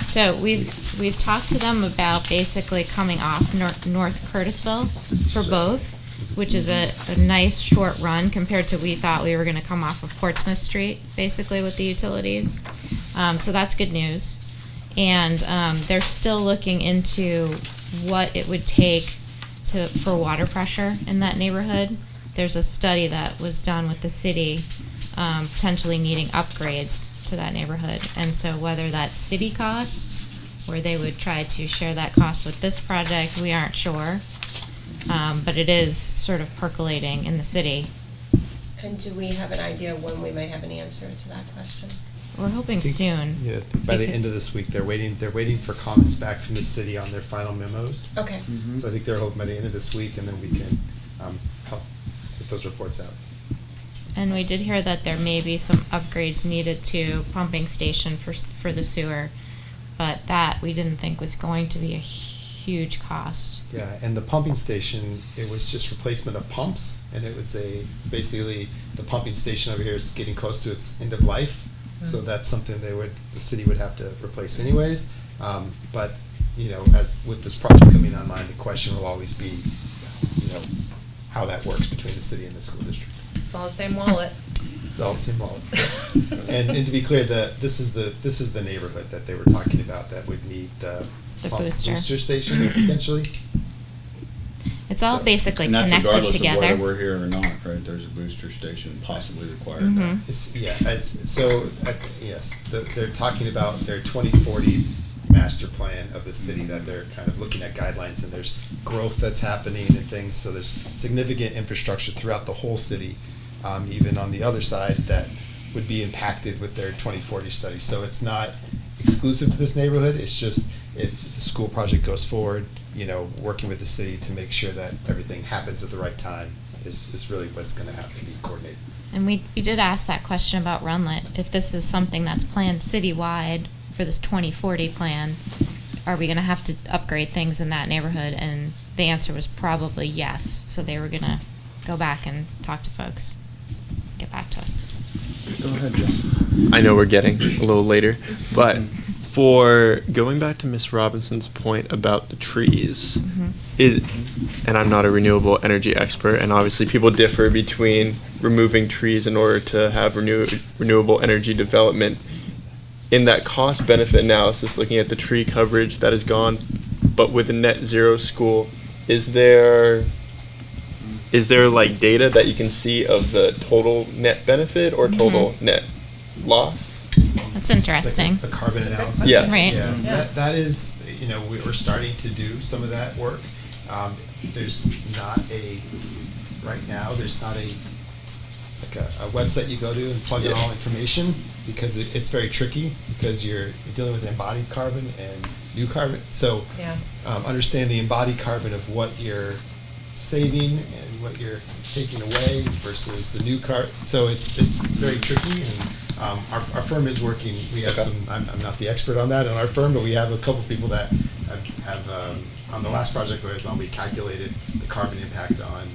So we've talked to them about basically coming off North Curtisville for both, which is a nice short run compared to we thought we were going to come off of Portsmouth Street, basically with the utilities. So that's good news. And they're still looking into what it would take for water pressure in that neighborhood. There's a study that was done with the city potentially needing upgrades to that neighborhood. And so whether that's city cost, or they would try to share that cost with this project, we aren't sure. But it is sort of percolating in the city. And do we have an idea when we might have an answer to that question? We're hoping soon. Yeah, by the end because- of this week, they're waiting for comments back from the city on their final memos. Okay. So I think they're hoping by the end of this week, and then we can help get those reports out. And we did hear that there may be some upgrades needed to pumping station for the sewer, but that we didn't think was going to be a huge cost. Yeah, and the pumping station, it was just replacement of pumps, and it was basically the pumping station over here is getting close to its end of life, so that's something the city would have to replace anyways. But as with this project coming online, the question will always be, how that works between the city and the school district. It's all the same wallet. All the same wallet. And to be clear, this is the neighborhood that they were talking about that would need the pump booster station potentially. It's all So- basically And that's connected regardless of together. whether we're here or not, right? There's a booster station possibly required. Mhm. Yes, they're talking about their 2040 master plan of the city that they're kind of looking at guidelines, and there's growth that's happening and things, so there's significant infrastructure throughout the whole city, even on the other side, that would be impacted with their 2040 study. So it's not exclusive to this neighborhood, it's just if the school project goes forward, working with the city to make sure that everything happens at the right time is really what's gonna have to be coordinated. And we did ask that question about Runlet, if this is something that's planned citywide for this 2040 plan, are we gonna have to upgrade things in that neighborhood? And the answer was probably yes, so they were gonna go back and talk to folks, get back to us. Go ahead, John. I know we're getting a little later, but for going back to Miss Robinson's point about the trees, and I'm not a renewable energy expert, and obviously people differ between removing trees in order to have renewable energy development. In that cost benefit analysis, looking at the tree coverage that is gone, but with a net zero school, is there like data that you can see of the total net benefit or total net loss? That's interesting. The carbon analysis. Yeah. Right. Yeah, that is, you know, we're starting to do some of that work. There's not right now, there's not a website you go to and plug in all information, because it's very tricky, because you're dealing with embodied carbon and new carbon. So understand the embodied carbon of what you're saving and what you're taking away versus the new carbon. So it's very tricky, and our firm is working. We have some, I'm not the expert on that in our firm, but we have a couple people that have on the last project I was on, we calculated the carbon impact on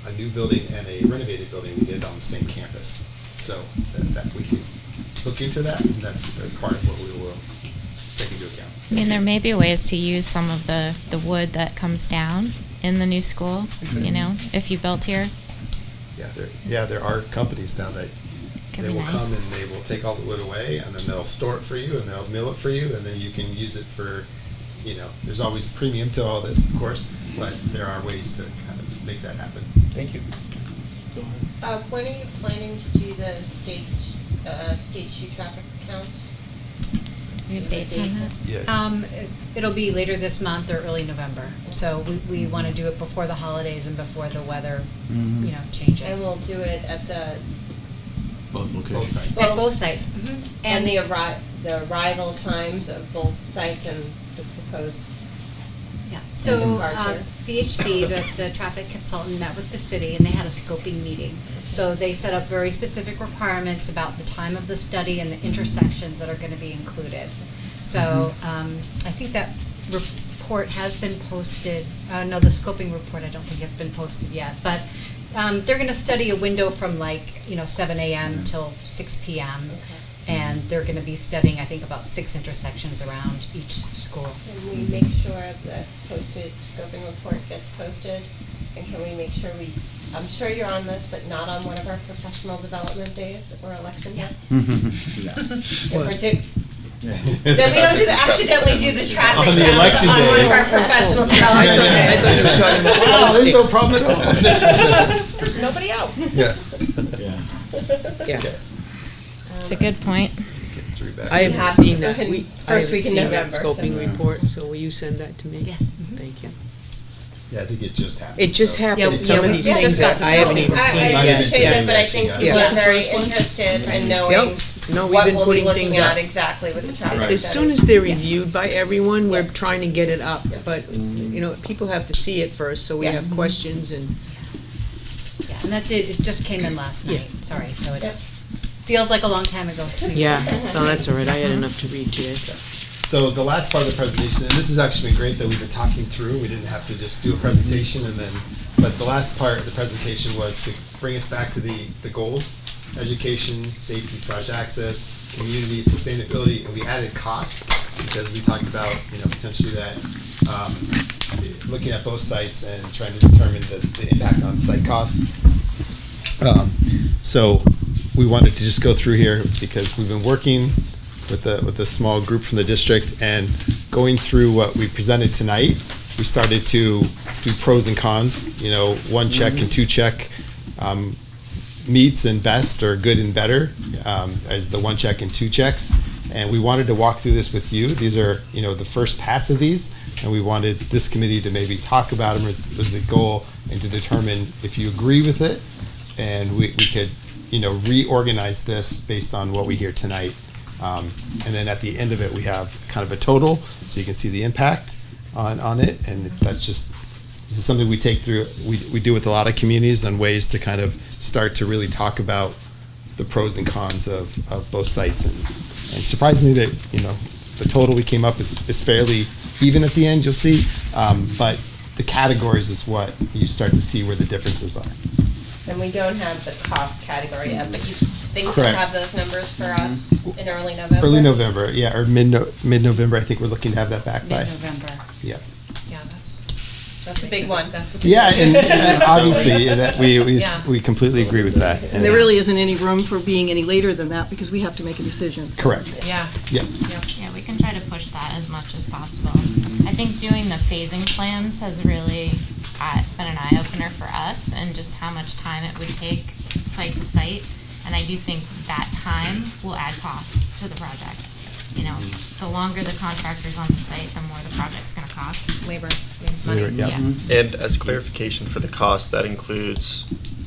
a new building and a renovated building we did on the same campus. So that we can look into that, and that's part of what we will take into account. I mean, there may be ways to use some of the wood that comes down in the new school, you know, if you built here. There are companies now that Could they be will nice. come and they will take all the wood away, and then they'll store it for you, and they'll mill it for you, and then you can use it for, you know, there's always a premium to all this, of course, but there are ways to kind of make that happen. Thank you. When are you planning to do the stage 2 traffic counts? You have dates on that? Yeah. It'll be later this month or early November. So we want to do it before the holidays and before the weather, you know, changes. And we'll do it at Both Both sites. At both sites. and the arrival times of both sites and the proposed. Yeah, so Departure. VHB, the traffic consultant, met with the city and they had a scoping meeting. So they set up very specific requirements about the time of the study and the intersections that are going to be included. So I think that report has been posted. No, the scoping report I don't think has been posted yet. But they're going to study a window from 7 a.m. till 6 p.m. And they're going to be studying, I think, about 6 intersections around each school. Can we make sure that posted scoping report gets posted? And can we make sure I'm sure you're on this, but not on one of our professional development days or election day? If we're then we don't accidentally do the traffic On the count election on one day. of our professional development days. I thought you were talking about Wow, there's no problem at all. There's nobody out. Yeah. Yeah. Okay. It's a good point. Get through back. I have haven't seen to that. go in I first haven't week in seen that November, so- scoping report, so will you send that to me? Yes. Thank you. Yeah, I think it just happened. It just so- happened, Yeah, some of we these just things got that the I haven't even scoping. seen I yet. appreciate Yeah. it, but I think Yeah. people Yeah. are very interested in knowing No, we've what been we'll be putting looking things at up. exactly with the traffic Right. As study. soon as they're reviewed by everyone, we're trying to get it up, but, you know, people have to see it first, so we Yeah. have questions and. Yeah, and it just came in last Yeah. night, sorry, so feels like a long time ago to me. Yeah, no, that's all right, I had enough to read today. So the last part of the presentation, and this has actually been great that we've been talking through, we didn't have to just do a presentation and then, but the last part of the presentation was to bring us back to the goals: education, safety/access, community, sustainability, and we added cost, because we talked about, you know, potentially that, looking at both sites and trying to determine the impact on site costs. So we wanted to just go through here because we've been working with a small group from the district, and going through what we presented tonight, we started to do pros and cons, you know, 1 check and 2 check, meets and best, or good and better, as the 1 check and 2 checks. And we wanted to walk through this with you. These are, you know, the first pass of these, and we wanted this committee to maybe talk about them was the goal, and to determine if you agree with it, and we could, you know, reorganize this based on what we hear tonight. And then at the end of it, we have kind of a total, so you can see the impact on it, and that's just, this is something we take through, we do with a lot of communities on ways to kind of start to really talk about the pros and cons of both sites. And surprisingly, that, you know, the total we came up is fairly even at the end, you'll see, but the categories is what you start to see where the differences are. And we don't have the cost category yet, but you think you'll Correct. have those numbers for us in early November? Early November, yeah, or mid-November, I think we're looking to have that back by. Mid-November. Yeah. Yeah, that's That's a big one. Yeah, and obviously, that Yeah. we completely agree with that. And there really isn't any room for being any later than that, because we have to make a decision. so. Correct. Yeah. Yeah. Yeah, we can try to push that as much as possible. I think doing the phasing plans has really been an eye-opener for us, and just how much time it would take site to site. And I do think that time will add cost to the project. you know, the longer the contractor's on the site, the more the project's gonna cost. Labor means money. Labor, yeah. And as clarification for the cost, that includes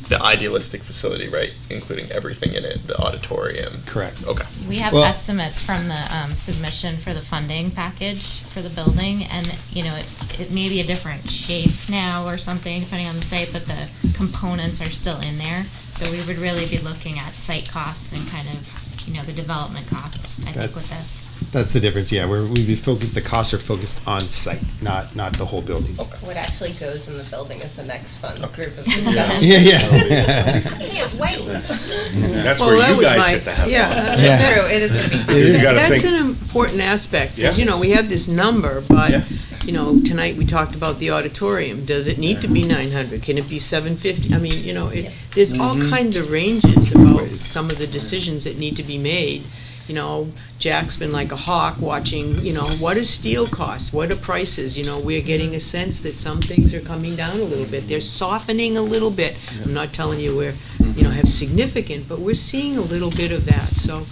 the idealistic facility, right? Including everything in it, the auditorium. Correct. Okay. We have Well- estimates from the submission for the funding package for the building, and, you know, it may be a different shape now or something, depending on the site, but the components are still in there. So we would really be looking at site costs and kind of, you know, the development costs, I think, with this. That's the difference, yeah, where we'd be focused, the costs are focused on site, not the whole building. What actually goes in the building is the next fun group of discussion. Yeah. Can't wait. That's Well, where that you was guys my- get to have yeah. fun. Yeah. It's true, it is gonna be fun. You is. gotta That's think- an important aspect, 'cause, Yeah. you know, we have this number, Yeah. but, you know, tonight we talked about the auditorium. Does it need to be 900? Can it be 750? I mean, you know, there's all kinds of ranges about Ways. some of the decisions that need to be made. You know, Jack's been like a hawk watching, you know, what does steel cost? What are prices? You know, we're getting a sense that some things are coming down a little bit. They're softening a little bit. I'm not telling you we're, you know, have significant, but we're seeing a little bit of that. So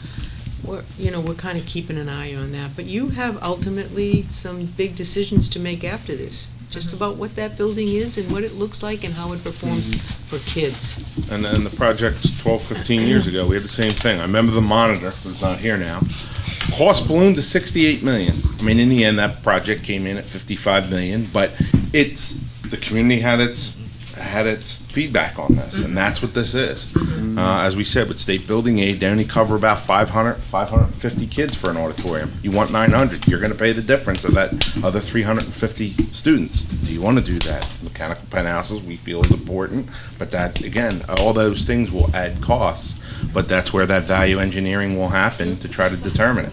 we're kind of keeping an eye on that. But you have ultimately some big decisions to make after this, just about what that building is and what it looks like and how it performs for kids. And then the project 12, 15 years ago, we had the same thing. I remember the monitor, who's not here now. Cost ballooned to 68 million. I mean, in the end, that project came in at 55 million, but the community had its feedback on this, and that's what this is. As we said, with state building aid, they only cover about 550 kids for an auditorium. You want 900, you're gonna pay the difference of that other 350 students. Do you wanna do that? Mechanical penthouses, we feel is important, but that, again, all those things will add costs, but that's where that value engineering will happen to try to determine it.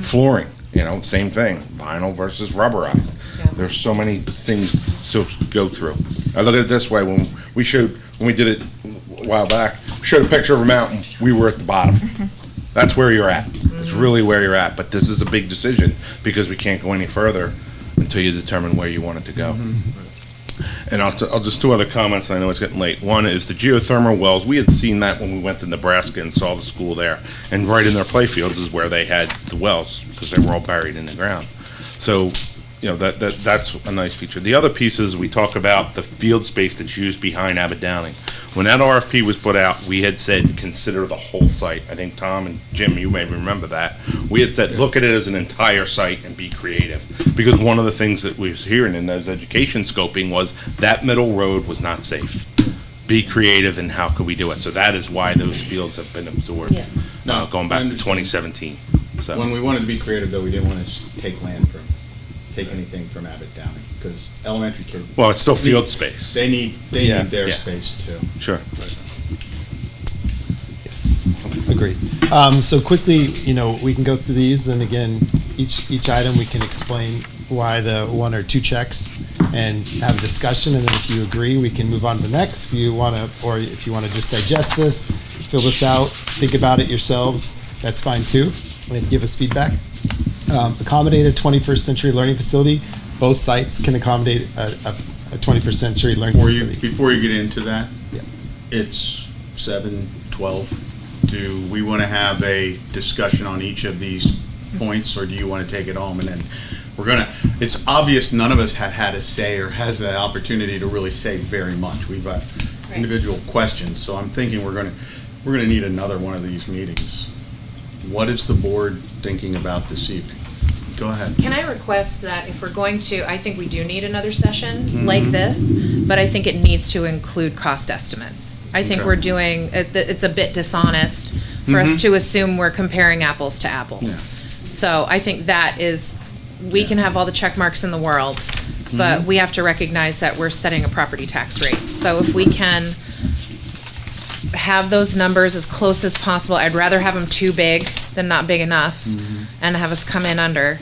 Flooring, you know, same thing, vinyl versus rubberized. There's so many things to go through. I look at it this way, when we did it a while back, we showed a picture of a mountain, we were at the bottom. That's where you're at. It's really where you're at, but this is a big decision because we can't go any further until you determine where you want it to go. And I'll just two other comments, I know it's getting late. One is the geothermal wells, we had seen that when we went to Nebraska and saw the school there. And right in their playfields is where they had the wells, because they were all buried in the ground. So, you know, that's a nice feature. The other piece is we talk about the field space that's used behind Abbott Downing. When that RFP was put out, we had said, consider the whole site. I think Tom and Jim, you may remember that. We had said, look at it as an entire site and be creative. Because one of the things that we was hearing in those education scoping was that middle road was not safe. Be creative and how could we do it? So that is why those fields have been absorbed, going back to 2017. So. When we wanted to be creative, though, we didn't want to take anything from Abbott Downing, because elementary kids. Well, it's still field space. They need Yeah. their Yeah. space too. Sure. Yes, agreed. So quickly, you know, we can go through these, and again, each item, we can explain why the one or two checks and have a discussion, and then if you agree, we can move on to the next. If you want to, or if you want to just digest this, fill this out, think about it yourselves, that's fine too, and give us feedback. Accommodate a 21st century learning facility. Both sites can accommodate a 21st century learning facility. Before you get into that, Yeah. it's 7:12. Do we want to have a discussion on each of these points, or do you want to take it home? And then it's obvious none of us had a say or has an opportunity to really say very much. We've got individual questions, so I'm thinking we're gonna need another one of these meetings. What is the board thinking about this evening? Go ahead. Can I request that if we're going to, I think we do need another session like this, but I think it needs to include cost estimates. I think Okay. we're doing, it's a bit dishonest for us to assume we're comparing apples to apples. So I think that is, we can have all the check marks in the world, but we have to recognize that we're setting a property tax rate. So if we can have those numbers as close as possible, I'd rather have them too big than not big enough and have us come in under.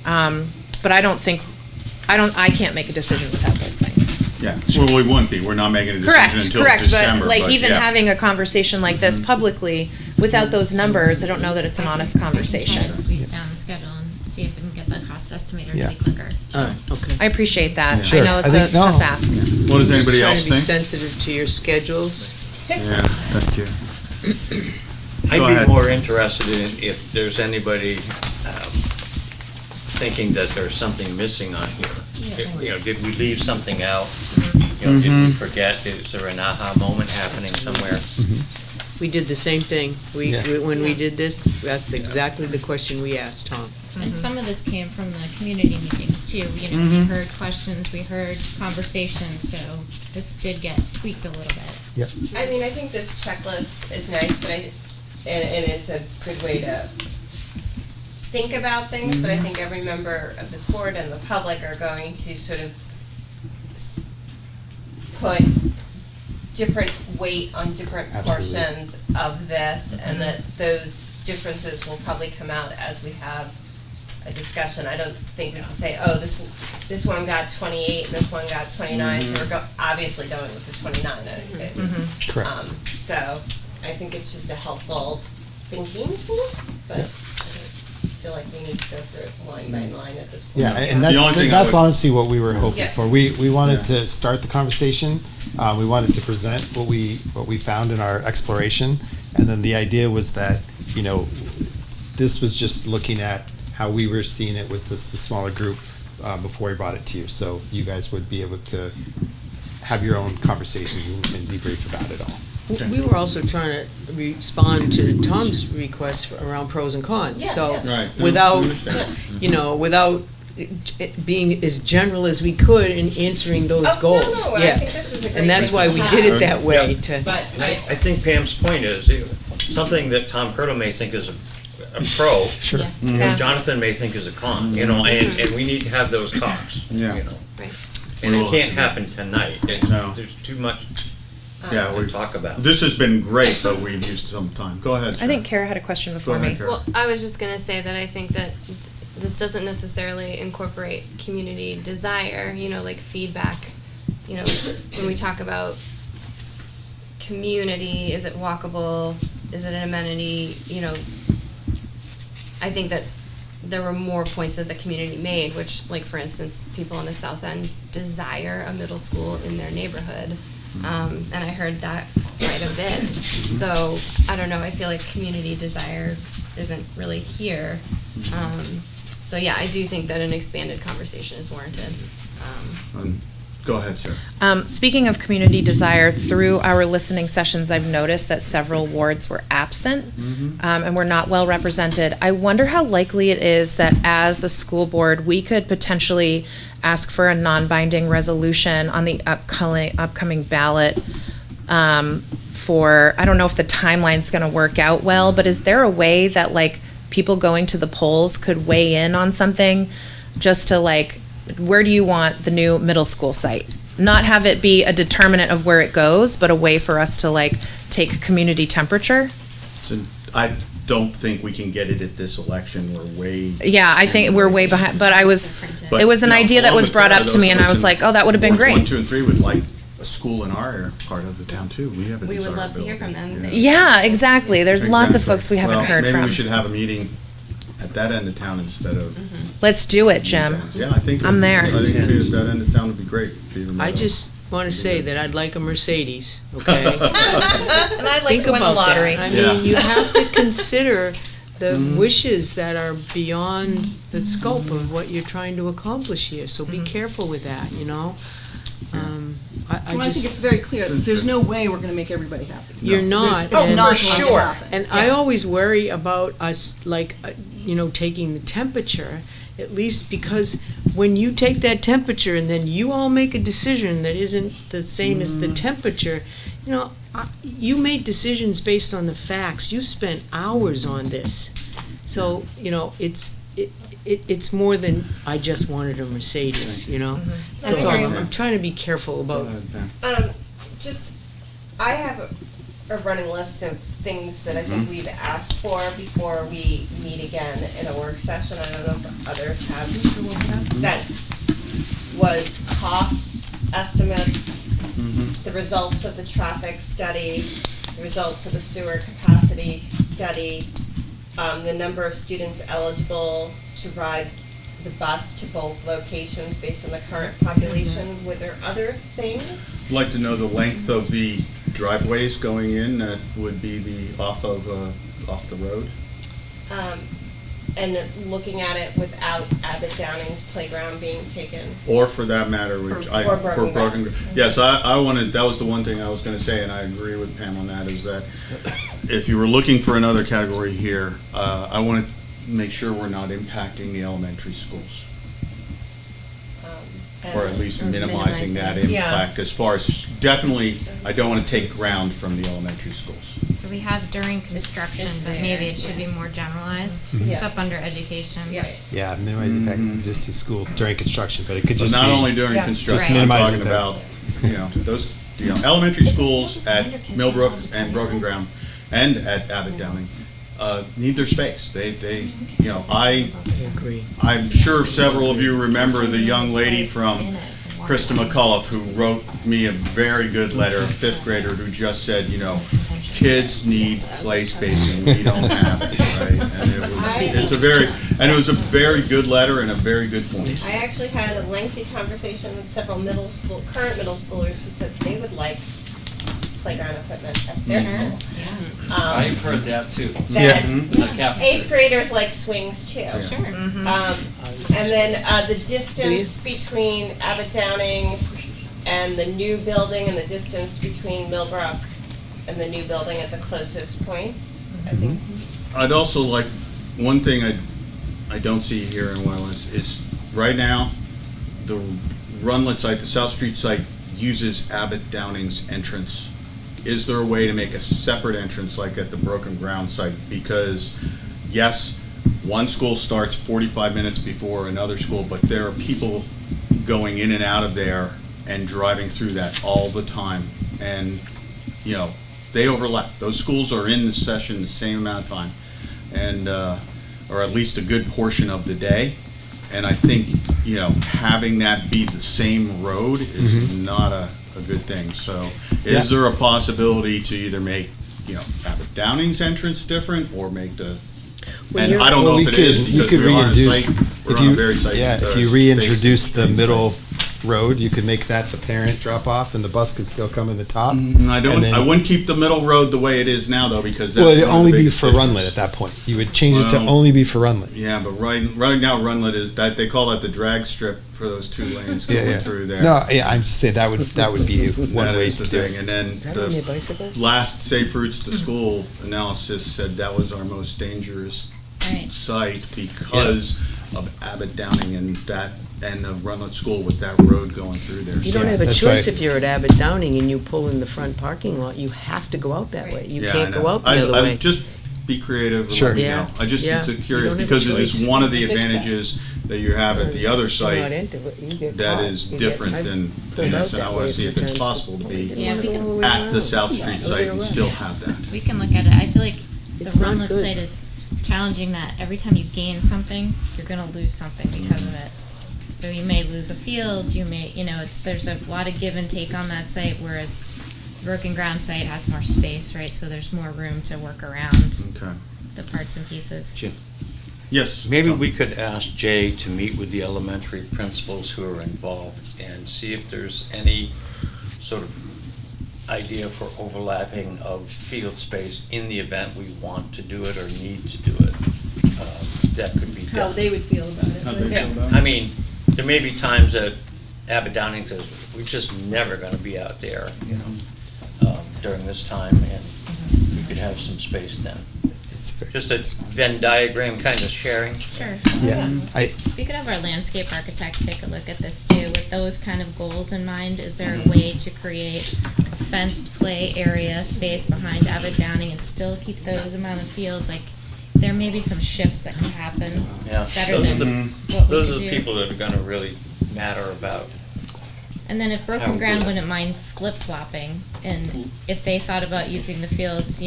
But I can't make a decision without those things. Yeah, well, we wouldn't be. We're not making a decision until December. But like even yeah. having a conversation like this publicly, without those numbers, I don't know that it's an honest conversation. Try to squeeze down the schedule and see if we can get the cost estimator Yeah. to be quicker. All right, okay. I appreciate that. I Sure. know it's I a think- no. tough ask. What does anybody Just else trying to be think? sensitive to your schedules. Yeah, thank you. Go I'd be ahead. more interested in if there's anybody thinking that there's something missing on here. You know, did we leave something out? Mm-hmm. You know, did we forget? Is there an aha moment happening somewhere? We did the same thing. When we did this, that's exactly the question we asked Tom. And some of this came from the community meetings too. You know, we heard questions, we heard conversations, so this did get tweaked a little bit. I mean, I think this checklist is nice, but and it's a good way to think about things, but I think every member of this board and the public are going to sort of put different weight on different Absolutely. portions of this, and that those differences will probably come out as we have a discussion. I don't think we can say, oh, this one got 28 and this one got 29, so we're obviously going with the 29. Correct. So I think it's just a helpful thinking tool, but I feel like we need to go through it line by line at this point. Yeah, and The only thing I that's would- honestly what we were hoping Yeah. for. We wanted Yeah. to start the conversation. We wanted to present what we found in our exploration, and then the idea was that, you know, this was just looking at how we were seeing it with the smaller group before we brought it to you. So you guys would be able to have your own conversations and debrief about it all. We were also trying to respond to Tom's request around pros and cons. Yeah, So yeah. Right. No, I without, understand. without it being as general as we could in answering those Oh, goals. no, I Yeah. think this is a great And that's thing why to we have. did it that way Yeah. to. But I think Pam's point is, something that Tom Curto may think is a pro, Sure. Yeah. you know, Jonathan may think is a con, you know, and we need to have those talks, you Yeah. know. Right. And it Well, can't happen tonight. No. There's too much Yeah, to we, talk about. this has been great, but we've used some time. Go ahead, I Sharon. think Kara had a question before ahead, me. Kara. Well, I was just gonna say that I think that this doesn't necessarily incorporate community desire, you know, like feedback. You know, when we talk about community, is it walkable? Is it an amenity? You know, I think that there were more points that the community made, which, like, for instance, people on the South End desire a middle school in their neighborhood. And I heard that quite a bit. So, I don't know, I feel like community desire isn't really here. So yeah, I do think that an expanded conversation is warranted. Go ahead, Sarah. Speaking of community desire, through our listening sessions, I've noticed that several wards were absent and were not well represented. I wonder how likely it is that as a school board, we could potentially ask for a non-binding resolution on the upcoming ballot for, I don't know if the timeline's going to work out well, but is there a way that, like, people going to the polls could weigh in on something just to, like, where do you want the new middle school site? Not have it be a determinant of where it goes, but a way for us to, like, take community temperature? So I don't think we can get it at this election. We're way. Yeah, I think we're way behind, but it was an no, idea that along was with brought up to me, and I was listen, like, oh, that would have been wards 1, great. 2, and 3 would like a school in our part of the town too. We have a We would love to hear desirability. from them. Yeah, exactly. There's lots of Exactly. folks we haven't Well, heard Maybe from. we should have a meeting at that end of town instead of. Let's do it, these Jim. ends. Yeah, I think. I'm there. I think if that end of town would be great. Beaver I Meadow. just want to say that I'd like a Mercedes, okay? And I'd like Think to win the about that. lottery. I Yeah. mean, you have to consider the wishes that are beyond the scope of what you're trying to accomplish here, so be careful with that, you know? I Well, I think it's just, very clear, that there's no way we're gonna make everybody happy. you're not. There's- it's and- not going to happen. And I always worry about us, like, taking the temperature, at least because when you take that temperature and then you all make a decision that isn't the same as the temperature, you made decisions based on the facts. You spent hours on this. So, it's more than, I just wanted a Mercedes, That's all. I agree. I'm trying to be careful Go about. ahead, Pam. I have a running list of things that I think we've asked for before we meet again in a work session. I don't know if others have. That was costs, estimates, the results of the traffic study, the results of the sewer capacity study, the number of students eligible to ride the bus to both locations based on the current population. Were there other things? I'd like to know the length of the driveways going in that would be off the road. and looking at it without Abbott Downing's playground being taken. Or for that matter, which Or for broken broken. grounds. Yes, I wanted, that was the one thing I was gonna say, and I agree with Pam on that, is that if you were looking for another category here, I wanna make sure we're not impacting the elementary schools. Or at least minimizing that impact as far as, definitely, I don't wanna take ground from the elementary schools. So we have during construction, it's but there, maybe it should be more generalized. Yeah. It's up under education. Yeah. Yeah, minimize the impact of existing schools during construction, but it could But just be. not only during Yeah. construction, Just I'm minimize talking it there. about, those, elementary schools at Millbrook and Broken Ground and at Abbott Downing, need their space. They, I agree. I'm sure several of you remember the young lady from Krista McCullough who wrote me a very good letter, a fifth grader, who just said, kids need play space and we don't have it, right? And it was a very good letter and a very good point. I actually had a lengthy conversation with several current middle schoolers who said they would like playground equipment at their school. I've heard that too. That The cafeteria. eighth graders like swings too. Sure. And then the distance between Abbott Downing and the new building and the distance between Millbrook and the new building at the closest points, I think. I'd also like, one thing I don't see here in Wetlands is, right now, the Runlet site, the South Street site, uses Abbott Downing's entrance. Is there a way to make a separate entrance like at the Broken Ground site? Because, yes, one school starts 45 minutes before another school, but there are people going in and out of there and driving through that all the time. And, they overlap. Those schools are in the session the same amount of time, and or at least a good portion of the day. And I think, having that be the same road is not a good thing. So is there a possibility to either make, Abbott Downing's entrance different or make the, and I don't know if it is because we're on a site, we're on a very site. If you reintroduce the middle road, you could make that the parent drop off and the bus could still come in the top. I wouldn't keep the middle road the way it is now though, because that's. Well, it'd one of the only be biggest for issues. Runlet at that point. You would change it to Well, only be for Runlet. Yeah, but right now Runlet is that, they call that the drag strip for those 2 lanes going through there. No, I'm just saying that would be one That way is to the do thing, it. and then Is that on your the bicycles? last Safe Routes to School analysis said that was our most dangerous Right. site because of Abbott Downing and the Runlet School with that road going through there. You don't have a that's choice right. if you're at Abbott Downing and you pull in the front parking lot. You have to go out that way. You Yeah, can't I go know. out the other way. Just be creative and Sure. let me Yeah. know. It's Yeah. a You curious, don't have a because it is choice. one of the Fix that. advantages that you have at the other You're not site into it, you get that caught. is You get- different I've than pulled out this, and I that wanna way see a if few it's times. possible to I be didn't Yeah, wanna we go can- all the way at the around. South Street Those site are and rough. still have that. We can look at it. I feel like the It's not Runlet good. site is challenging that every time you gain something, you're gonna lose something because of it. So you may lose a field, there's a lot of give and take on that site, whereas Broken Ground site has more space, right? So there's more room to work around Okay. the parts and pieces. Jim, Yes. maybe Tom? we could ask Jay to meet with the elementary principals who are involved and see if there's any sort of idea for overlapping of field space in the event we want to do it or need to do it. That could be done. How they would feel about it. How'd they but- feel about it? I mean, there may be times that Abbott Downing says, we're just never gonna be out there, during this time, and we could have some space then. It's very, Just a Venn diagram kind of sharing. Sure. yeah. We could have our landscape architects take a look at this too, with those kind of goals in mind. Is there a way to create a fenced play area space behind Abbott Downing and still keep those amount of fields? Like, there may be some shifts that could happen Yeah, better those are than the, what we those could are the do. people that are gonna really matter about. And then if How Broken we Ground do it. wouldn't mind flip-flopping, and if they thought about using the fields,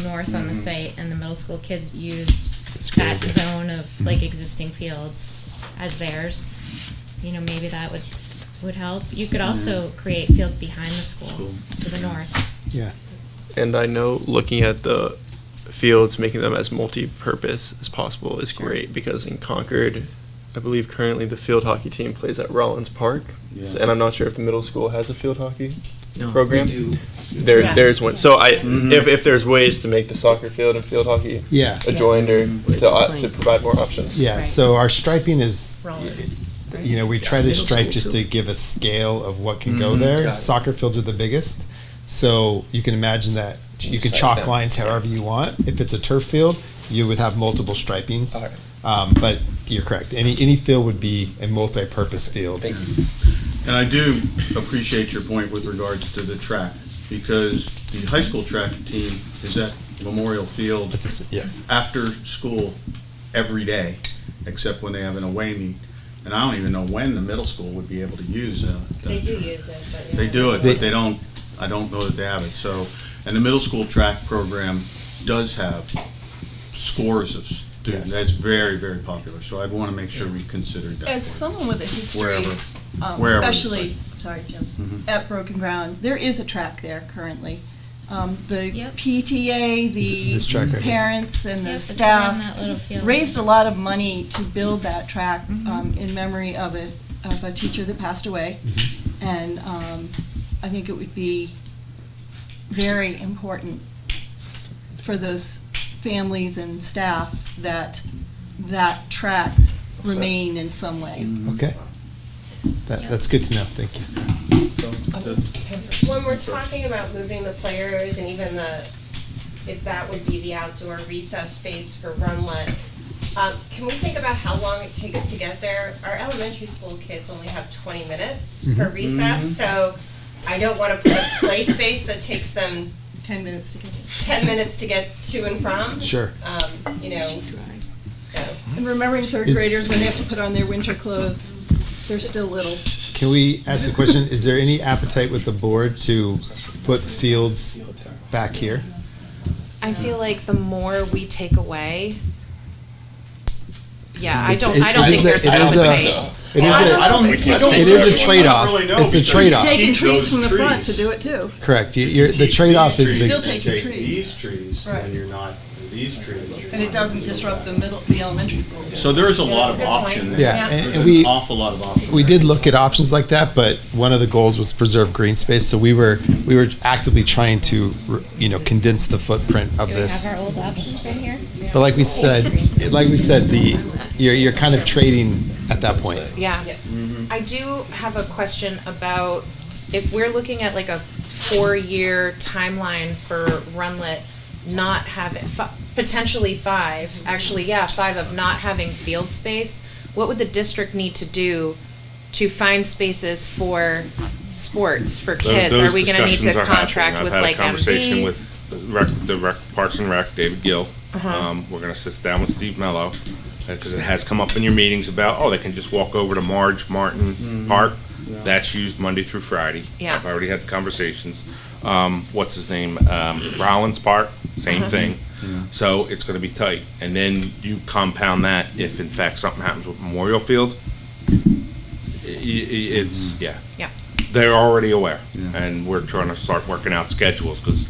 north on the site, and the middle school kids used that zone of, like, existing fields as theirs, maybe that would help. You could also create fields behind the school to the north. Yeah. And I know looking at the fields, making them as multi-purpose as possible is great, because in Concord, I believe currently the field hockey team plays at Rollins Park. Yeah. And I'm not sure if the middle school has a field hockey No. program. We do. Yeah. There's one. So if there's ways to make the soccer field and field hockey Yeah. adjoined or to provide more options. Yeah, Right. so our striping is, Rollins. we try to stripe just to give a scale of what can go there. Got it. Soccer fields are the biggest, so you can imagine that you can Size chalk down. lines however you want. If it's a turf field, you would have multiple stripings. Okay. But you're correct. Any field would be a multi-purpose field. Thank you. And I do appreciate your point with regards to the track, because the high school track team is at Memorial Field Yeah. after school every day, except when they have an away meet. And I don't even know when the middle school would be able to use They that do track. use it, but. yeah. They do it, but they don't, I don't know that they have it, so, and the middle school track program does have scores of students. Yes. That's very, very popular, so I'd want to make sure we considered that. As someone with a history, Wherever. Wherever it's especially, sorry, Jim, Mhm. at Broken Ground, there is a track there currently. The Yep. PTA, This track right here. parents and the Yep, it's staff around that little field. raised a lot of money to build that track Mhm. in memory of a teacher that passed away. And I think it would be very important for those families and staff that track remain in some way. Okay. That's good to know. Thank you. When we're talking about moving the players and even if that would be the outdoor recess space for Runlet, can we think about how long it takes to get there? Our elementary school kids only have 20 minutes for Mhm. recess, so I don't want to put a play space that takes them 10 minutes to get there. 10 minutes to get to and from. Sure. So. And remembering third Is- graders when they have to put on their winter clothes, they're still little. Can we ask a question? Is there any appetite with the board to put fields back here? I feel like the more we take away, I It's- don't it- I don't it think is a- there's it is a- appetite. It is I don't a, think- it is a I don't trade-off. really know, It's a because you trade-off. Taking keep trees those from the front trees. to do it too. Correct. The trade-off is Still the, take Take trees. these trees, Right. and you're not, these trees. And it doesn't disrupt the elementary school. So there's a lot that's of a good point. option there. Yeah, and There's an we- awful lot of options. we did look at options like that, but one of the goals was preserve green space. So we were actively trying to, condense the footprint of Do we this. have our old options right here? But like we said, you're kind of trading at that point. Yeah. Mm-hmm. I do have a question about if we're looking at like a 4-year timeline for Runlet not having, potentially 5, actually, 5 of not having field space, what would the district need to do to find spaces for sports for kids? Are we gonna need to contract with like I've had a conversation MV? with the Parks and Rec, David Gill. Uh-huh. We're gonna sit down with Steve Mello, because it has come up in your meetings about, they can just walk over to Marge Martin Park. That's used Monday through Friday. Yeah. I've already had the conversations. What's his name? Rollins Park, same thing. So it's gonna be tight. And then you compound that if in fact something happens with Memorial Field, it's, Yeah. they're already aware. And we're trying to start working out schedules, because,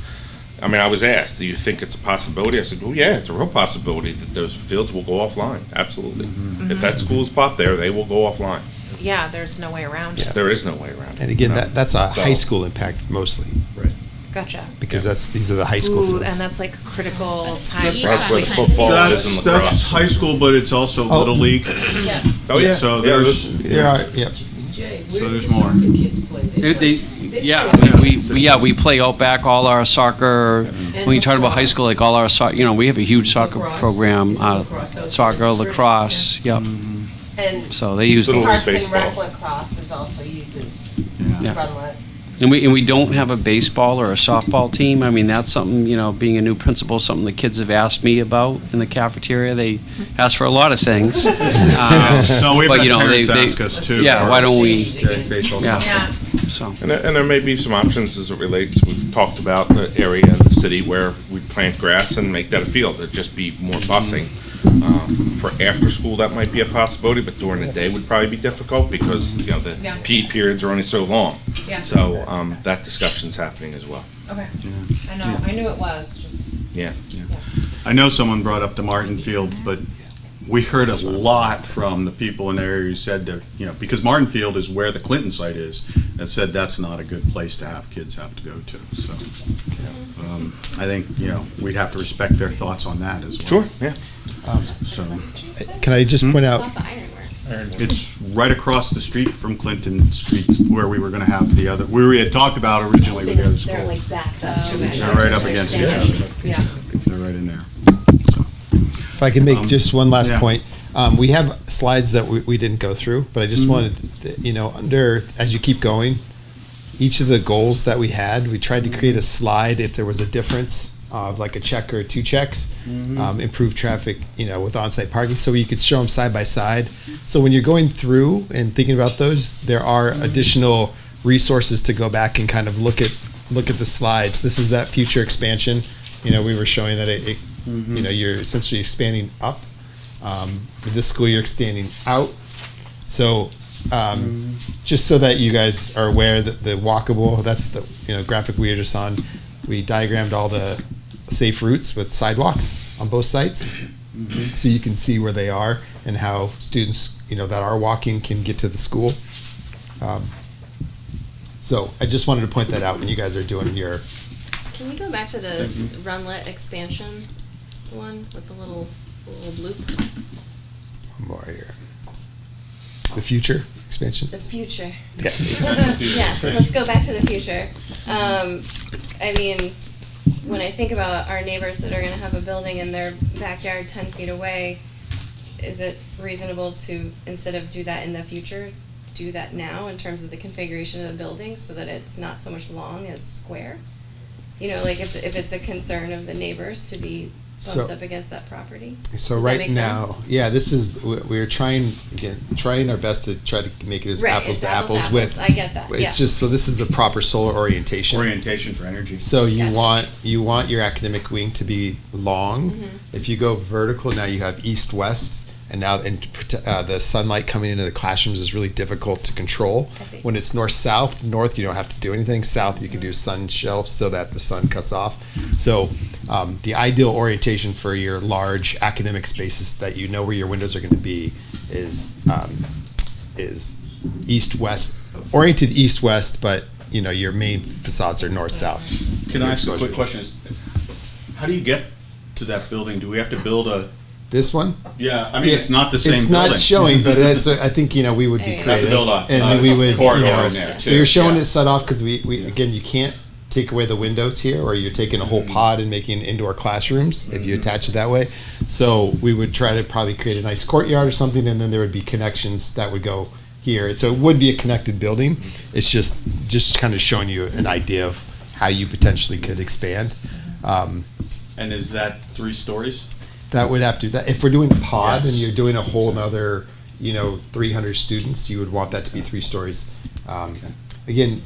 I was asked, do you think it's a possibility? I said, well, yeah, it's a real possibility that those fields will go offline, absolutely. If that school's pop there, they will go offline. Yeah, there's no way around it. There is no way around it. And again, that's a So- high school impact mostly, Gotcha. because these are the high school Ooh, fields. and that's like critical time. That's where the That's football is and That's lacrosse. high school, but it's also Oh. Little League, Yeah. Oh, yeah. so Yeah, there's, Yep. so there's more. We play out back all our soccer, when you talk about high school, like all our soccer, we have a huge soccer program, soccer, lacrosse, yep. And So they use Little those. Parks and Rec baseball. lacrosse is also uses Yeah. Runlet. And we don't have a baseball or a softball team. That's something, being a new principal, something the kids have asked me about in the cafeteria. They ask for a lot of things. No, we've But, had parents they- ask us too. Yeah, why don't we, Yeah. so. And there may be some options as it relates, we've talked about the area in the city where we plant grass and make that a field, it'd just be more busing. For after school, that might be a possibility, but during the day would probably be difficult, because, the Yeah. PE periods are only so long. Yeah. So, that discussion's happening as well. Okay. I knew it was, just, Yeah. I know someone brought up the Martin Field, but we heard a lot from the people in the area who said that, because Martin Field is where the Clinton site is, and said that's not a good place to have kids have to go to, so. I think, we'd have to respect their thoughts on that as well. Sure, yeah. So, Can I just point out, Not the Ironworks. it's right across the street from Clinton Street where we were gonna have the other, where we had talked about originally with the other school. They're like backed up to it. They're right up against each other. Yeah. They're right in there. if I can make just one last yeah. point, we have slides that we didn't go through, but I just wanted, as you keep going, each of the goals that we had, we tried to create a slide if there was a difference of like a check or two checks, improve traffic, with on-site parking, so you could show them side by side. So when you're going through and thinking about those, there are additional resources to go back and kind of look at the slides. This is that future expansion. We were showing that it you're essentially expanding up. With this school, you're expanding out. So just so that you guys are aware that the walkable, that's the graphic we were just on. We diagrammed all the safe routes with sidewalks on both sites, so you can see where they are and how students that are walking can get to the school. So I just wanted to point that out when you guys are doing your. Can we go back to the Runlet expansion one with the little loop? More here. The future expansion. The future. Yeah. Yeah, let's go back to the future. I mean, when I think about our neighbors that are gonna have a building in their backyard 10 feet away, is it reasonable to, instead of do that in the future, do that now in terms of the configuration of the building so that it's not so much long as square? Like if it's a concern of the neighbors to be bumped So- up against that property? So Does that right make now, sense? yeah, this is we're trying our best to try to make it as Right, apples it's to apples apples to with. apples. I get that, It's yeah. just so this is the proper solar orientation. Orientation for energy. So you Gotcha. want your academic wing to be long. Mhm. If you go vertical, now you have east west, and now the sunlight coming into the classrooms is really difficult to control. I see. When it's north south, north you don't have to do anything. South you can do sun shelves so that the sun cuts off. So the ideal orientation for your large academic spaces that you know where your windows are going to be is east west, oriented east west, but your main facades are north south. Can I ask a quick question? How do you get to that building? Do we have to build a? This one? Yeah, I mean, it's not the same It's building. not showing, but it's, I think, we would be Have to creative. build a- And we would, corridor in there, too. we were showing Yeah. it set off because we again, you can't take away the windows here, or you're taking a whole pod and making indoor classrooms if you attach it that way. So we would try to probably create a nice courtyard or something, and then there would be connections that would go here. So it would be a connected building. It's just kind of showing you an idea of how you potentially could expand. And is that 3 stories? That would have to, that if we're doing pod and Yes. you're doing a whole nother, 300 students, you would want that to be 3 stories. Again,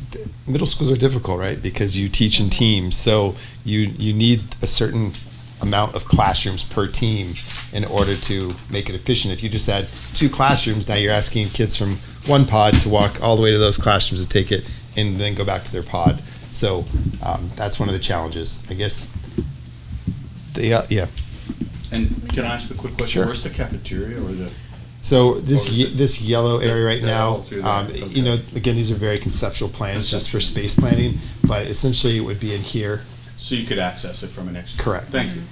middle schools are difficult, right? Because you teach in teams, so you need a certain amount of classrooms per team in order to make it efficient. If you just had 2 classrooms, now you're asking kids from one pod to walk all the way to those classrooms to take it and then go back to their pod. So that's one of the challenges, I guess. Yeah. And can I ask a quick question? Sure. Where's the cafeteria or the? So this Or is it- this yellow area right They're all now, through there, okay. again, these are very conceptual plans just for space planning, but essentially it would be in here. So you could access it from an exit? Correct. Thank you.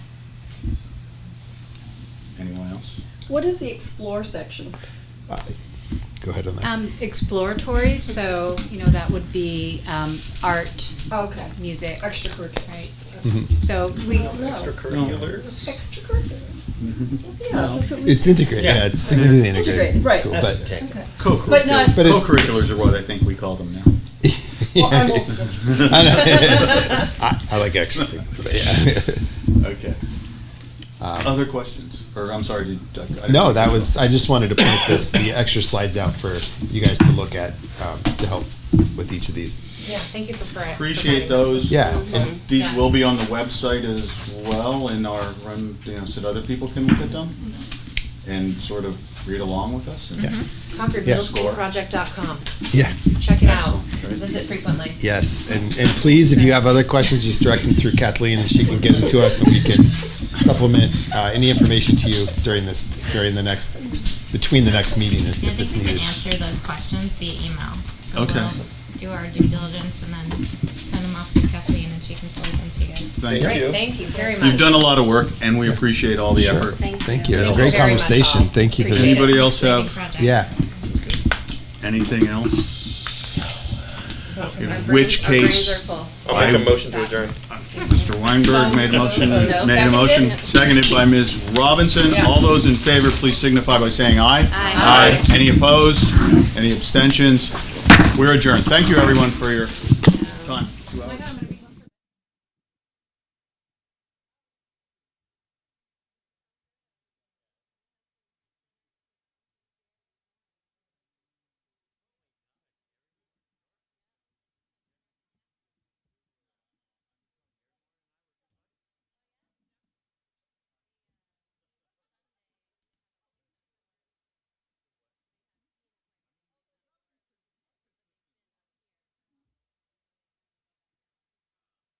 Anyone else? What is the explore section? Go ahead on that. Exploratory, so, that would be art, Okay. music. Extracurricular. Right. Mhm. So we, Extracurricular. Yeah, that's what we. It's integrated, yeah, it's significantly integrated. Integrated, right. School, That's but- the take. Okay. Co-curricular. But not- But it's- Co-curriculars are what I think we call them now. Well, I'm old school. I know. I like extracurricular, but yeah. Okay. Other questions? Or, I'm sorry, I didn't- No, that was, I just wanted to point the extra slides out for you guys to look at, to help with each of these. Yeah, thank you for Appreciate providing this. those. Yeah. And these Yeah. will be on the website as well in our run, so that other people can look at them and sort of read along with us. Yeah. Yeah. ConcordMiddleSchoolProject.com. Yeah, Check it out. Excellent. Visit frequently. yes, and please, if you have other questions, just direct them through Kathleen and she can get them to us and we can supplement any information to you between the next meeting if I think it's we can needed. answer those questions via email. So Okay. we'll do our due diligence and then send them off to Kathleen and she can forward them to you guys. Thank you. Great, thank you very much. You've done a lot of work, and we appreciate all the effort. Thank you. It's a Thank great you very much, conversation. all. Thank you for Appreciate that. Anybody else Exciting have project. Yeah. anything else? In Our which brains- our brains case, are full. I'll make a motion to adjourn. Mr. Weinberg made a motion, No. made a motion, seconded by Ms. Robinson. Yeah. All those in favor, please signify by saying aye. Aye. Any opposed? Any abstentions? We're adjourned. Thank you, everyone, for your